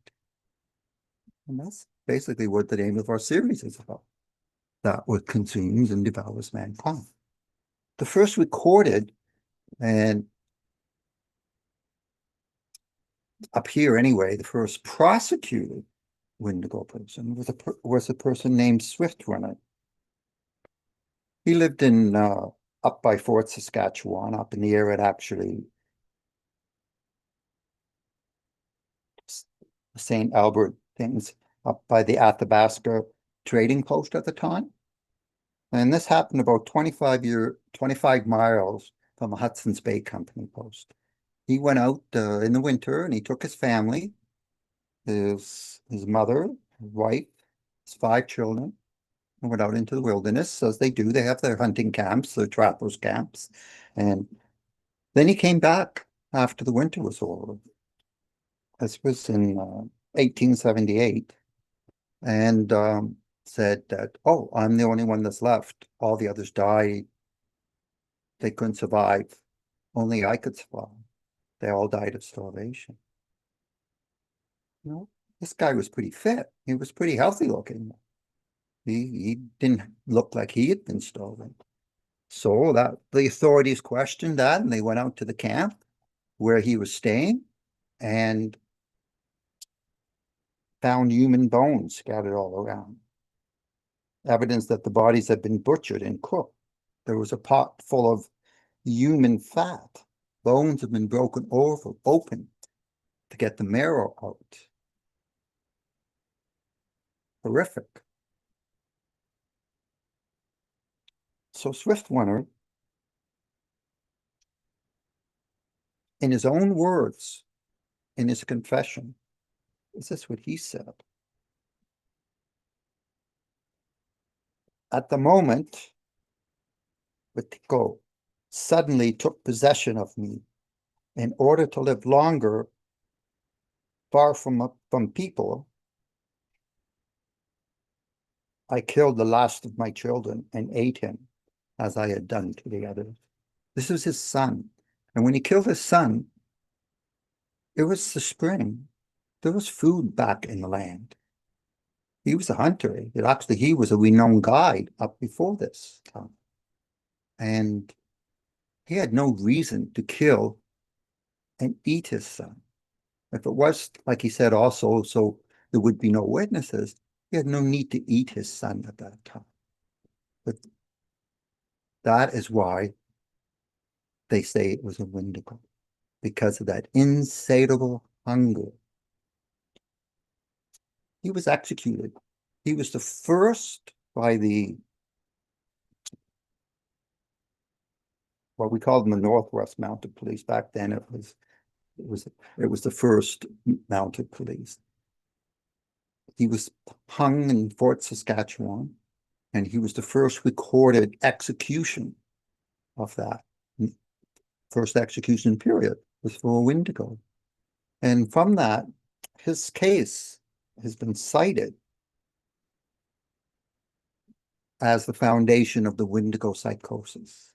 And that's basically what the name of our series is about. That what consumes and devours mankind. The first recorded, and up here anyway, the first prosecuted Windigo person was a person named Swiftrunner. He lived in up by Fort Saskatchewan, up in the area actually St. Albert things, up by the Athabasca trading post at the time. And this happened about 25 miles from the Hudson's Bay Company post. He went out in the winter and he took his family, his mother, his wife, his 5 children, and went out into the wilderness, as they do. They have their hunting camps, their trappers' camps. And then he came back after the winter was over. This was in 1878. And said that, oh, I'm the only one that's left. All the others died. They couldn't survive Only I could survive. They all died of starvation. You know, this guy was pretty fit. He was pretty healthy looking. He didn't look like he had been starving. So that the authorities questioned that, and they went out to the camp where he was staying and found human bones scattered all around. Evidence that the bodies had been butchered and cooked. There was a pot full of human fat. Bones had been broken open to get the marrow out. Horrific. So Swiftwater, in his own words, in his confession, this is what he said. At the moment, wīhtikōw suddenly took possession of me in order to live longer far from people. I killed the last of my children and ate him as I had done to the others. This was his son. And when he killed his son, it was the spring. There was food back in the land. He was a hunter. He was a renowned guide up before this time. And he had no reason to kill and eat his son. If it was, like he said also, so there would be no witnesses, he had no need to eat his son at that time. But that is why they say it was a Windigo, because of that insatiable hunger. He was executed. He was the first by what we called them the Northwest Mounted Police. Back then it was the first mounted police. He was hung in Fort Saskatchewan, and he was the first recorded execution of that. First execution period was for a Windigo. And from that, his case has been cited as the foundation of the Windigo psychosis.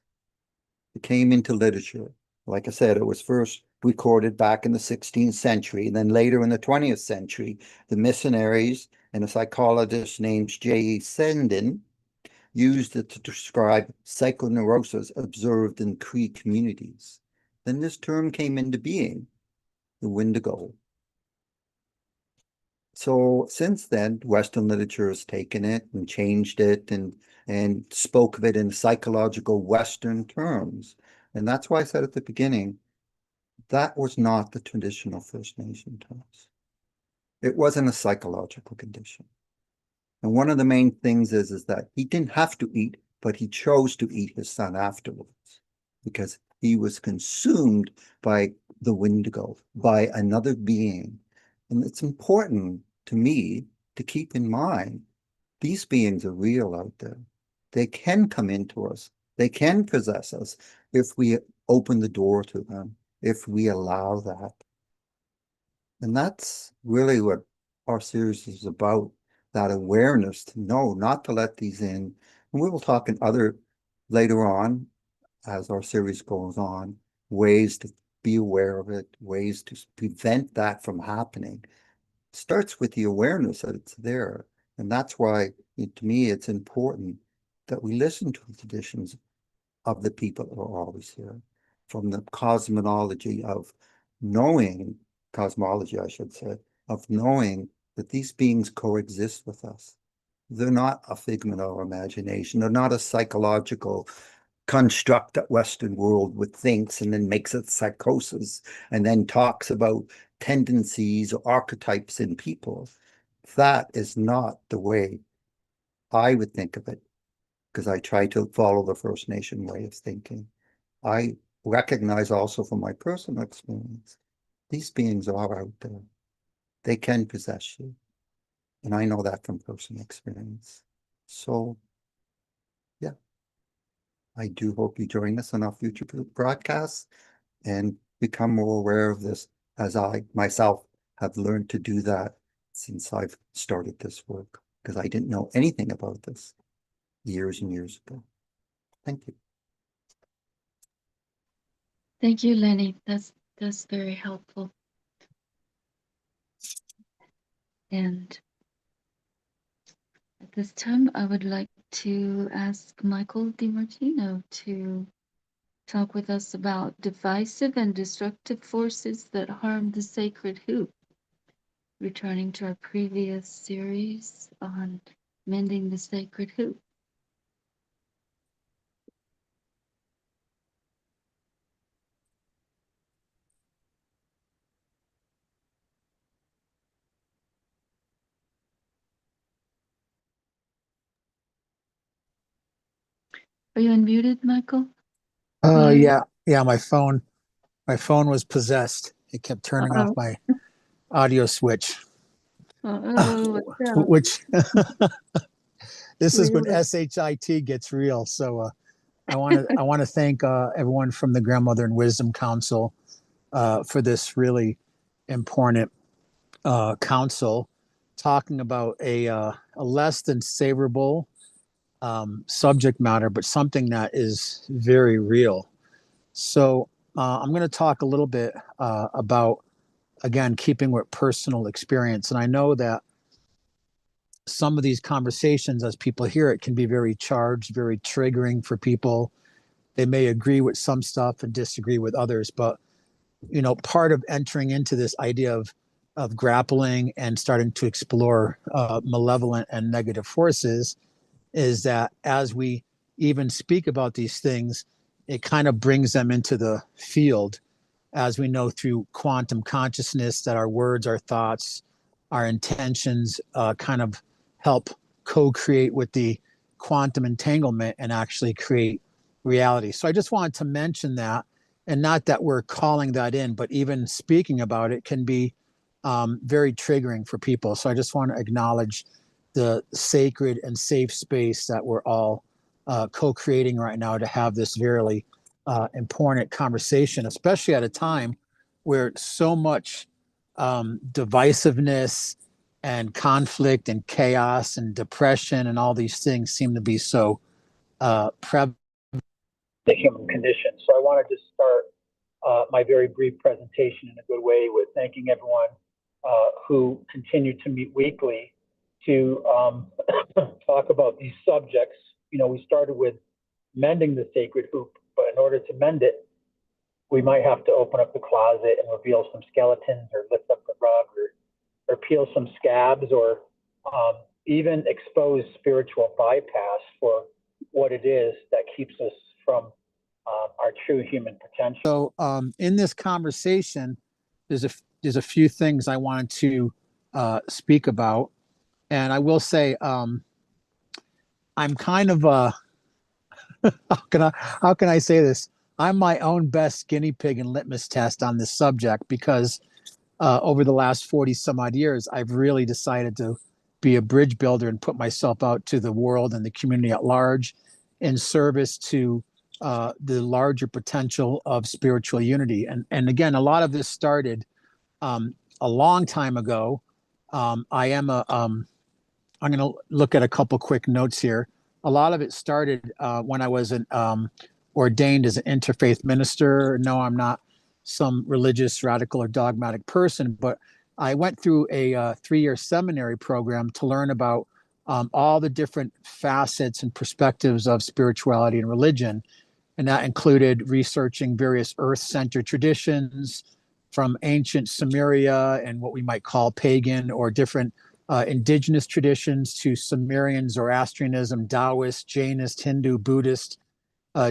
It came into literature. Like I said, it was first recorded back in the 16th century, and then later in the 20th century, the missionaries and a psychologist named J. Sendin used it to describe psychoneurosis observed in Cree communities. Then this term came into being, the Windigo. So since then, Western literature has taken it and changed it and spoke of it in psychological Western terms. And that's why I said at the beginning, that was not the traditional First Nation terms. It wasn't a psychological condition. And one of the main things is that he didn't have to eat, but he chose to eat his son afterwards because he was consumed by the Windigo, by another being. And it's important to me to keep in mind, these beings are real out there. They can come into us. They can possess us if we open the door to them, if we allow that. And that's really what our series is about, that awareness to know, not to let these in. And we will talk in later on, as our series goes on, ways to be aware of it, ways to prevent that from happening. It starts with the awareness that it's there. And that's why, to me, it's important that we listen to the traditions of the people that are always here, from the cosmology, I should say, of knowing that these beings coexist with us. They're not a figment of our imagination. They're not a psychological construct that Western world would thinks and then makes it psychosis and then talks about tendencies or archetypes in people. That is not the way I would think of it, because I try to follow the First Nation way of thinking. I recognize also from my personal experience, these beings are out there. They can possess you. And I know that from personal experience. So, yeah, I do hope you join us on our future broadcasts and become more aware of this, as I myself have learned to do that since I've started this work, because I didn't know anything about this years and years ago. Thank you.
Thank you, Lenny. That's very helpful. And at this time, I would like to ask Michael DiMartino to talk with us about divisive and destructive forces that harm the sacred hoop, returning to our previous series on mending the sacred hoop. Are you unmuted, Michael?
Yeah, my phone was possessed. It kept turning off
Uh-oh.
my audio switch.
Uh-oh, what's up?
Which this is when
Really?
SHIT gets real. So I want to thank everyone from the Grandmother and Wisdom Council for this really important council, talking about a less than savorable subject matter, but something that is very real. So I'm going to talk a little bit about, again, keeping with personal experience. And I know that some of these conversations, as people hear it, can be very charged, very triggering for people. They may agree with some stuff and disagree with others. But, you know, part of entering into this idea of grappling and starting to explore malevolent and negative forces is that as we even speak about these things, it kind of brings them into the field, as we know through quantum consciousness that our words, our thoughts, our intentions kind of help co-create with the quantum entanglement and actually create reality. So I just wanted to mention that, and not that we're calling that in, but even speaking about it can be very triggering for people. So I just want to acknowledge the sacred and safe space that we're all co-creating right now to have this very important conversation, especially at a time where so much divisiveness and conflict and chaos and depression and all these things seem to be so prevalent in the human condition. So I want to just start my very brief presentation in a good way with thanking everyone who continue to meet weekly to talk about these subjects. You know, we started with mending the sacred hoop, but in order to mend it, we might have to open up the closet and reveal some skeletons, or lift up the rug, or peel some scabs, or even expose spiritual bypass for what it is that keeps us from our true human potential. So in this conversation, there's a few things I wanted to speak about. And I will say, I'm kind of how can I say this? I'm my own best guinea pig and litmus test on this subject, because over the last 40 some odd years, I've really decided to be a bridge builder and put myself out to the world and the community at large in service to the larger potential of spiritual unity. And again, a lot of this started a long time ago. I'm going to look at a couple quick notes here. A lot of it started when I was ordained as an interfaith minister. No, I'm not some religious, radical, or dogmatic person, but I went through a 3-year seminary program to learn about all the different facets and perspectives of spirituality and religion. And that included researching various earth-centered traditions from ancient Sumeria and what we might call pagan or different indigenous traditions, to Sumerian, Zoroastrianism, Taoist, Jainist, Hindu, Buddhist,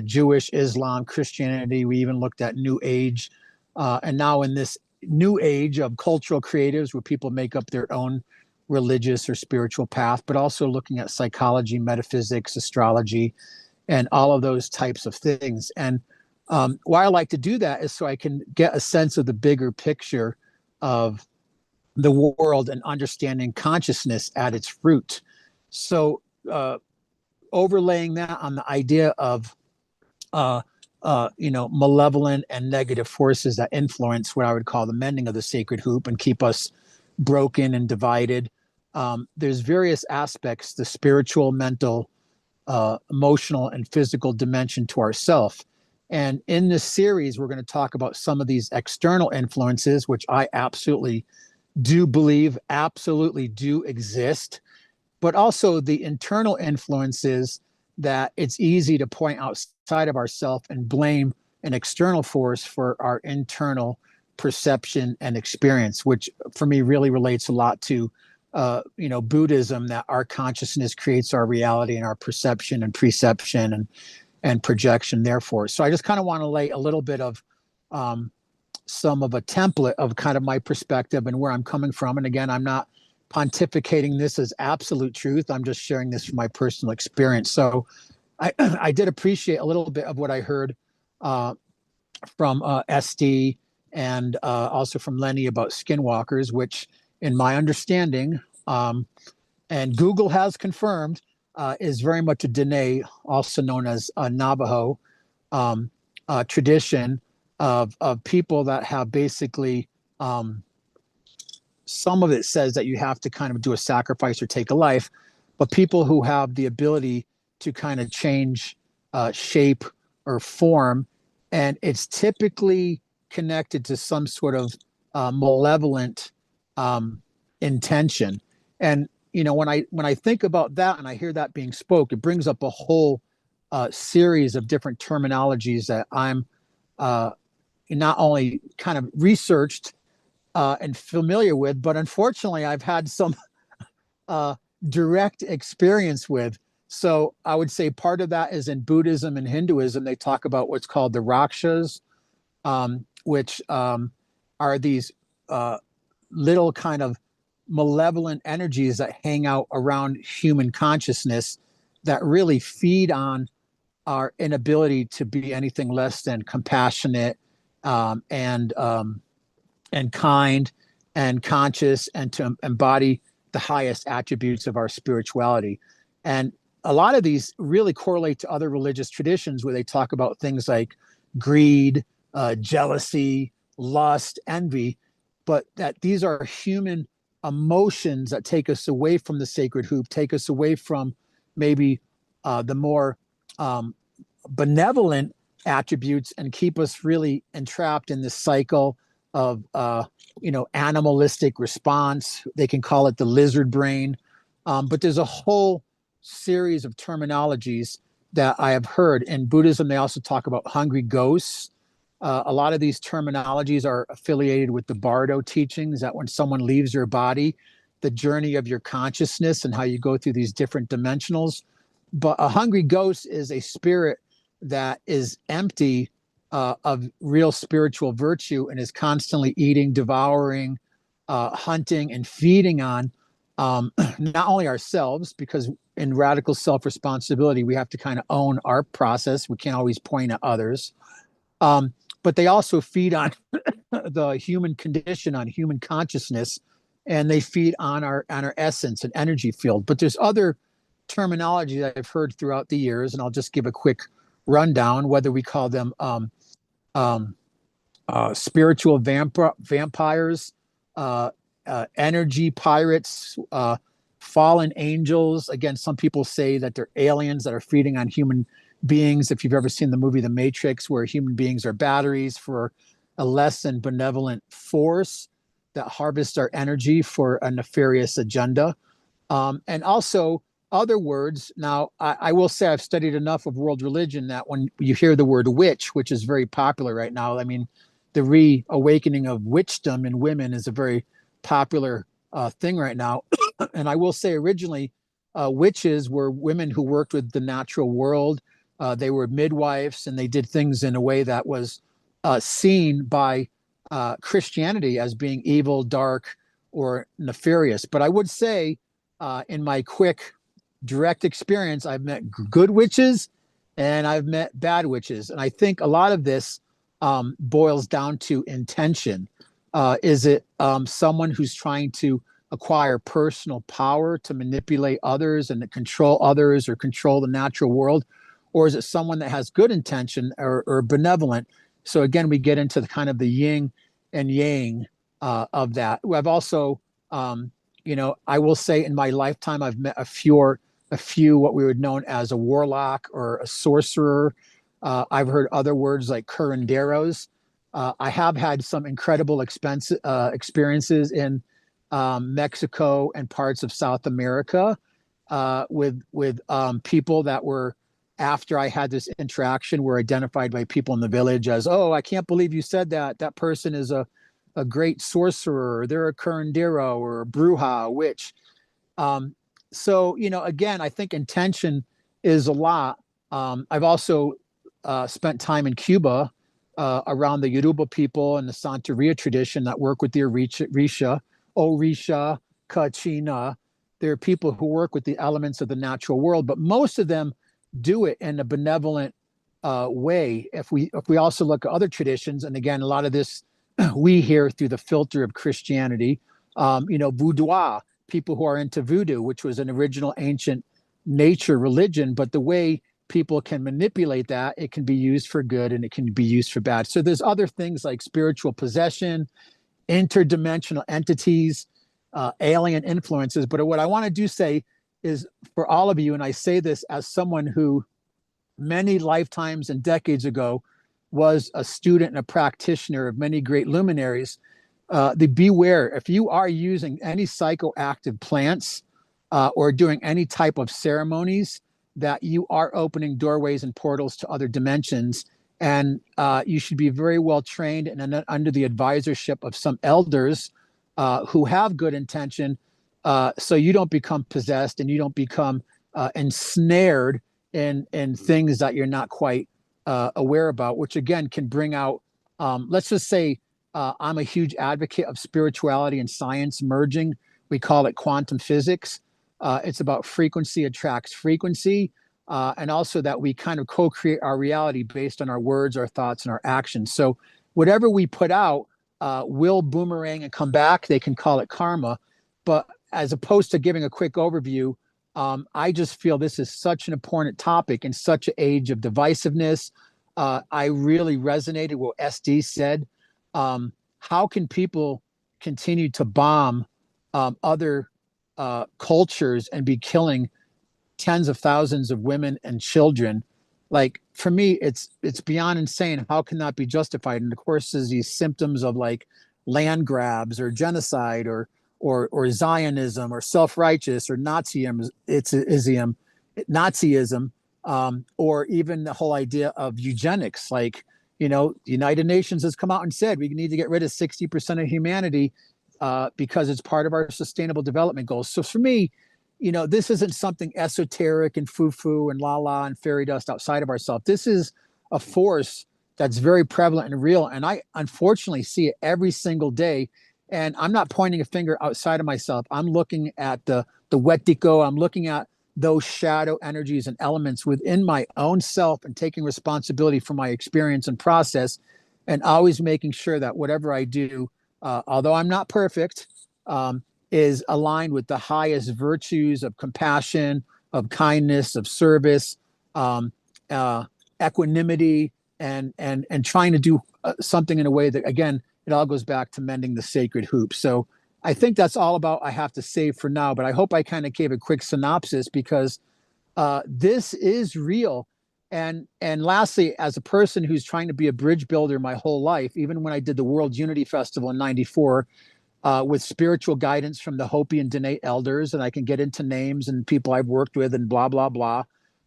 Jewish, Islam, Christianity. We even looked at New Age. And now in this new age of cultural creatives, where people make up their own religious or spiritual path, but also looking at psychology, metaphysics, astrology, and all of those types of things. And why I like to do that is so I can get a sense of the bigger picture of the world and understanding consciousness at its root. So overlaying that on the idea of malevolent and negative forces that influence what I would call the mending of the sacred hoop and keep us broken and divided. There's various aspects, the spiritual, mental, emotional, and physical dimension to ourself. And in this series, we're going to talk about some of these external influences, which I absolutely do believe absolutely do exist, but also the internal influences that it's easy to point outside of ourselves and blame an external force for our internal perception and experience, which for me really relates a lot to Buddhism, that our consciousness creates our reality and our perception and preception and projection, therefore. So I just kind of want to lay a little bit of some of a template of kind of my perspective and where I'm coming from. And again, I'm not pontificating this as absolute truth. I'm just sharing this from my personal experience. So I did appreciate a little bit of what I heard from SD and also from Lenny about skinwalkers, which in my understanding, and Google has confirmed, is very much a Dene, also known as Navajo tradition of people that have basically, some of it says that you have to kind of do a sacrifice or take a life, but people who have the ability to kind of change shape or form, and it's typically connected to some sort of malevolent intention. And when I think about that and I hear that being spoke, it brings up a whole series of different terminologies that I'm not only kind of researched and familiar with, but unfortunately I've had some direct experience with. So I would say part of that is in Buddhism and Hinduism. They talk about what's called the rakshas, which are these little kind of malevolent energies that hang out around human consciousness that really feed on our inability to be anything less than compassionate and kind and conscious, and to embody the highest attributes of our spirituality. And a lot of these really correlate to other religious traditions where they talk about things like greed, jealousy, lust, envy, but that these are human emotions that take us away from the sacred hoop, take us away from maybe the more benevolent attributes, and keep us really entrapped in this cycle of animalistic response. They can call it the lizard brain, but there's a whole series of terminologies that I have heard. In Buddhism, they also talk about hungry ghosts. A lot of these terminologies are affiliated with the Bardo teachings, that when someone leaves your body, the journey of your consciousness and how you go through these different dimensionals. But a hungry ghost is a spirit that is empty of real spiritual virtue and is constantly eating, devouring, hunting, and feeding on not only ourselves, because in radical self-responsibility, we have to kind of own our process. We can't always point at others. But they also feed on the human condition, on human consciousness, and they feed on our essence and energy field. But there's other terminology that I've heard throughout the years, and I'll just give a quick rundown, whether we call them spiritual vampires, energy pirates, fallen angels. Again, some people say that they're aliens that are feeding on human beings. If you've ever seen the movie The Matrix, where human beings are batteries for a less than benevolent force that harvests our energy for a nefarious agenda. And also other words. Now, I will say I've studied enough of world religion that when you hear the word witch, which is very popular right now, I mean, the reawakening of witchdom in women is a very popular thing right now. And I will say originally, witches were women who worked with the natural world. They were midwives, and they did things in a way that was seen by Christianity as being evil, dark, or nefarious. But I would say in my quick, direct experience, I've met good witches and I've met bad witches. And I think a lot of this boils down to intention. Is it someone who's trying to acquire personal power to manipulate others and to control others or control the natural world? Or is it someone that has good intention or benevolent? So again, we get into the kind of the yin and yang of that. I've also, I will say in my lifetime, I've met a few what we would know as a warlock or a sorcerer. I've heard other words like curanderos. I have had some incredible experiences in Mexico and parts of South America with people that were, after I had this interaction, were identified by people in the village as, oh, I can't believe you said that. That person is a great sorcerer, or they're a curandero or a bruja, witch. So, again, I think intention is a lot. I've also spent time in Cuba around the Yoruba people and the Santeria tradition that work with the Orisha, Kachina. There are people who work with the elements of the natural world, but most of them do it in a benevolent way. If we also look at other traditions, and again, a lot of this we hear through the filter of Christianity, voodoo, people who are into voodoo, which was an original ancient nature religion, but the way people can manipulate that, it can be used for good and it can be used for bad. So there's other things like spiritual possession, interdimensional entities, alien influences. But what I want to say is, for all of you, and I say this as someone who many lifetimes and decades ago was a student and a practitioner of many great luminaries, beware, if you are using any psychoactive plants or doing any type of ceremonies, that you are opening doorways and portals to other dimensions. And you should be very well trained and under the advisorship of some elders who have good intention, so you don't become possessed and you don't become ensnared in things that you're not quite aware about, which again can bring out, let's just say, I'm a huge advocate of spirituality and science merging. We call it quantum physics. It's about frequency attracts frequency, and also that we kind of co-create our reality based on our words, our thoughts, and our actions. So whatever we put out will boomerang and come back. They can call it karma. But as opposed to giving a quick overview, I just feel this is such an important topic in such an age of divisiveness. I really resonated with what SD said. How can people continue to bomb other cultures and be killing tens of thousands of women and children? Like, for me, it's beyond insane. How can that be justified? And of course, there's these symptoms of like land grabs or genocide or Zionism or self-righteous or Nazism, or even the whole idea of eugenics. Like, the United Nations has come out and said we need to get rid of 60% of humanity because it's part of our sustainable development goals. So for me, this isn't something esoteric and foo-foo and la-la and fairy dust outside of ourselves. This is a force that's very prevalent and real. And I unfortunately see it every single day. And I'm not pointing a finger outside of myself. I'm looking at the wīhtikōw. I'm looking at those shadow energies and elements within my own self and taking responsibility for my experience and process, and always making sure that whatever I do, although I'm not perfect, is aligned with the highest virtues of compassion, of kindness, of service, equanimity, and trying to do something in a way that, again, it all goes back to mending the sacred hoop. So I think that's all about I have to say for now, but I hope I kind of gave a quick synopsis because this is real. And lastly, as a person who's trying to be a bridge builder my whole life, even when I did the World Unity Festival in '94, with spiritual guidance from the Hopi and Dene elders, and I can get into names and people I've worked with and blah, blah, blah.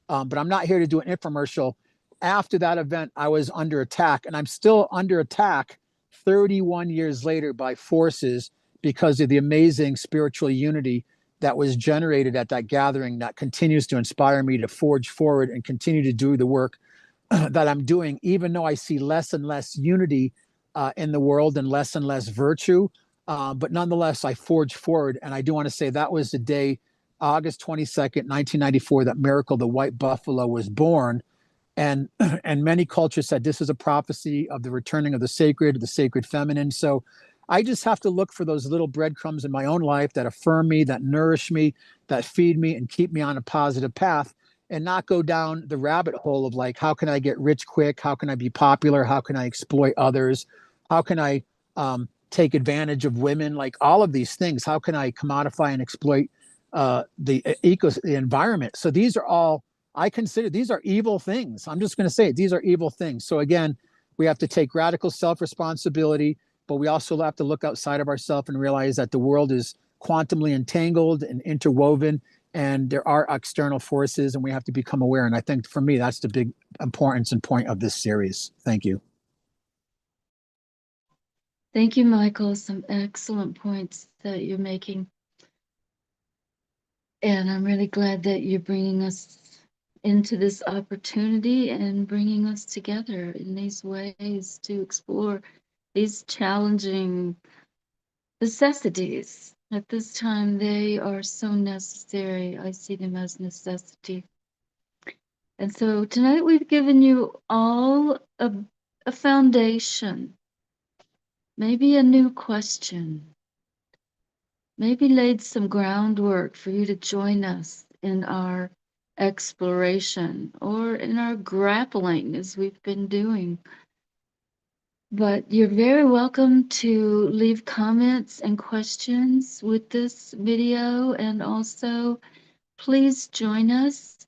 But I'm not here to do an infomercial. After that event, I was under attack, and I'm still under attack 31 years later by forces because of the amazing spiritual unity that was generated at that gathering that continues to inspire me to forge forward and continue to do the work that I'm doing, even though I see less and less unity in the world and less virtue. But nonetheless, I forge forward. And I do want to say that was the day, August 22nd, 1994, that Miracle the White Buffalo was born. And many cultures said this is a prophecy of the returning of the sacred feminine. So I just have to look for those little breadcrumbs in my own life that affirm me, that nourish me, that feed me and keep me on a positive path, and not go down the rabbit hole of like, how can I get rich quick? How can I be popular? How can I exploit others? How can I take advantage of women? Like all of these things. How can I commodify and exploit the environment? So these are all I consider these are evil things. I'm just going to say it. These are evil things. So again, we have to take radical self-responsibility, but we also have to look outside of ourselves and realize that the world is quantumly entangled and interwoven, and there are external forces, and we have to become aware. And I think for me, that's the big importance and point of this series. Thank you.
Thank you, Michael. Some excellent points that you're making. And I'm really glad that you're bringing us into this opportunity and bringing us together in these ways to explore these challenging necessities. At this time, they are so necessary. I see them as necessity. And so tonight we've given you all a foundation, maybe a new question, maybe laid some groundwork for you to join us in our exploration or in our grappling as we've been doing. But you're very welcome to leave comments and questions with this video, and also please join us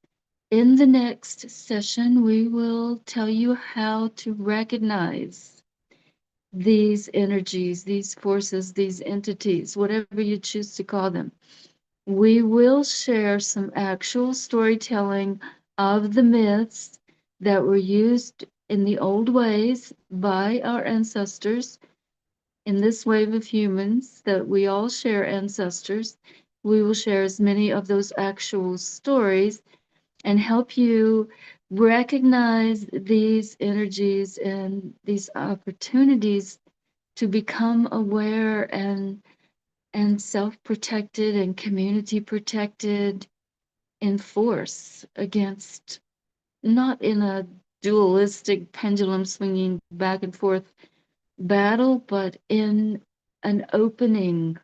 in the next session. We will tell you how to recognize these energies, these forces, these entities, whatever you choose to call them. We will share some actual storytelling of the myths that were used in the old ways by our ancestors in this wave of humans, that we all share ancestors. We will share as many of those actual stories and help you recognize these energies and these opportunities to become aware and self-protected and community protected in force against, not in a dualistic pendulum swinging back and forth battle, but in an opening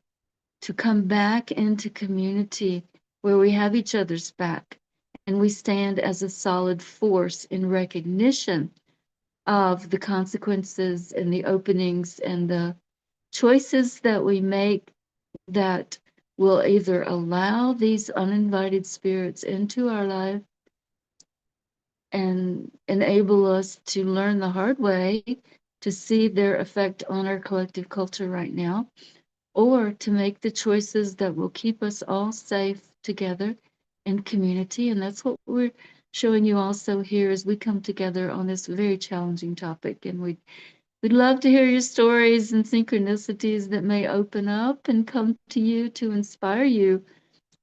to come back into community where we have each other's back and we stand as a solid force in recognition of the consequences and the openings and the choices that we make that will either allow these uninvited spirits into our life and enable us to learn the hard way to see their effect on our collective culture right now, or to make the choices that will keep us all safe together in community. And that's what we're showing you also here as we come together on this very challenging topic. And we'd love to hear your stories and synchronicities that may open up and come to you to inspire you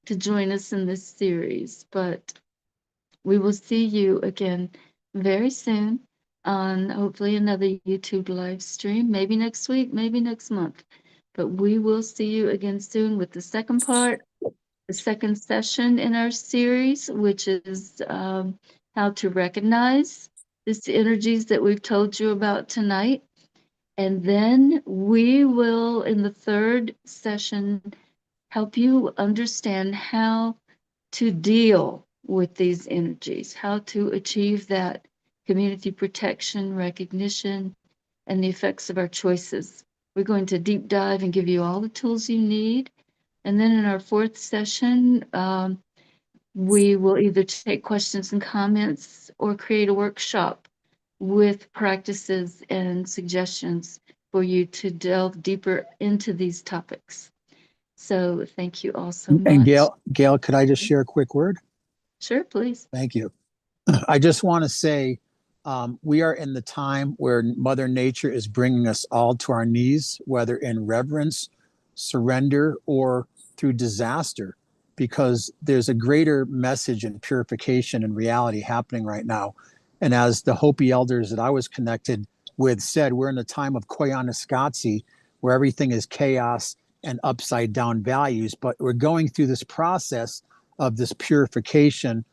to join us in this series. But we will see you again very soon on hopefully another YouTube live stream, maybe next week, maybe next month. But we will see you again soon with the second part, the second session in our series, which is how to recognize these energies that we've told you about tonight. And then we will, in the third session, help you understand how to deal with these energies, how to achieve that community protection, recognition, and the effects of our choices. We're going to deep dive and give you all the tools you need. And then in our fourth session, we will either take questions and comments or create a workshop with practices and suggestions for you to delve deeper into these topics. So thank you all so
And
much.
Gail, could I just share a quick word?
Sure, please.
Thank you. I just want to say we are in the time where Mother Nature is bringing us all to our knees, whether in reverence, surrender, or through disaster, because there's a greater message and purification and reality happening right now. And as the Hopi elders that I was connected with said, we're in a time of Koyaanisqatsi, where everything is chaos and upside down values, but we're going through this process of this purification.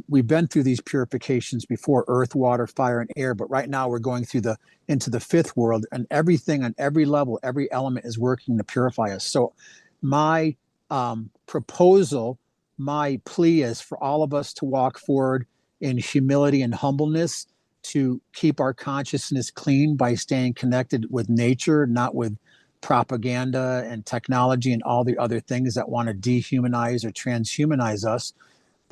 We've been through these purifications before: earth, water, fire, and air, but right now we're going through into the fifth world, and everything on every level, every element is working to purify us. So my proposal, my plea is for all of us to walk forward in humility and humbleness, to keep our consciousness clean by staying connected with nature, not with propaganda and technology and all the other things that want to dehumanize or transhumanize us,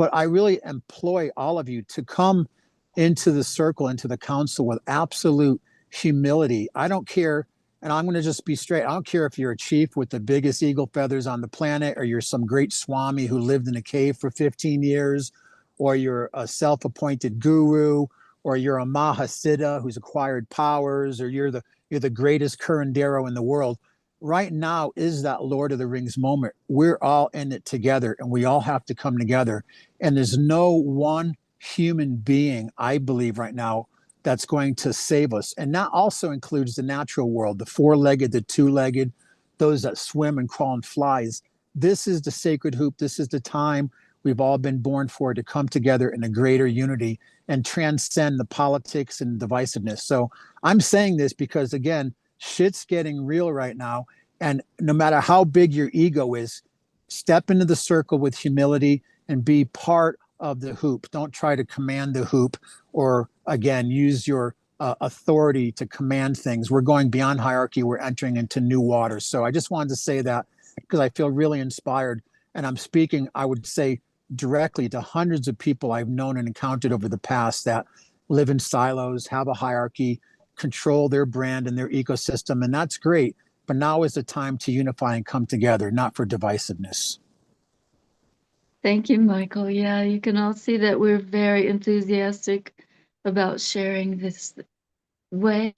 But I really employ all of you to come into the circle, into the council with absolute humility. I don't care. And I'm going to just be straight. I don't care if you're a chief with the biggest eagle feathers on the planet, or you're some great Swami who lived in a cave for 15 years, or you're a self-appointed guru, or you're a Mahasiddha who's acquired powers, or you're the greatest curandero in the world. Right now is that Lord of the Rings moment. We're all in it together, and we all have to come together. And there's no one human being, I believe right now, that's going to save us. And that also includes the natural world, the four-legged, the two-legged, those that swim and crawl and flies. This is the sacred hoop. This is the time we've all been born for, to come together in a greater unity and transcend the politics and divisiveness. So I'm saying this because, again, shit's getting real right now. And no matter how big your ego is, step into the circle with humility and be part of the hoop. Don't try to command the hoop, or again, use your authority to command things. We're going beyond hierarchy. We're entering into new waters. So I just wanted to say that because I feel really inspired. And I'm speaking, I would say, directly to hundreds of people I've known and encountered over the past that live in silos, have a hierarchy, control their brand and their ecosystem. And that's great. But now is the time to unify and come together, not for divisiveness.
Thank you, Michael. Yeah, you can all see that we're very enthusiastic about sharing this way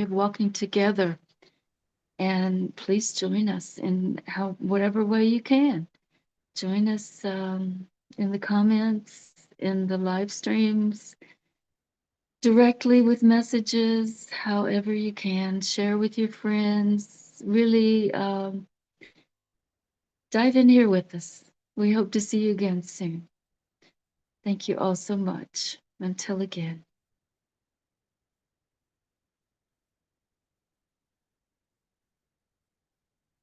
of walking together. And please join us in whatever way you can. Join us in the comments, in the live streams, directly with messages, however you can. Share with your friends. Really dive in here with us. We hope to see you again soon. Thank you all so much. Until again.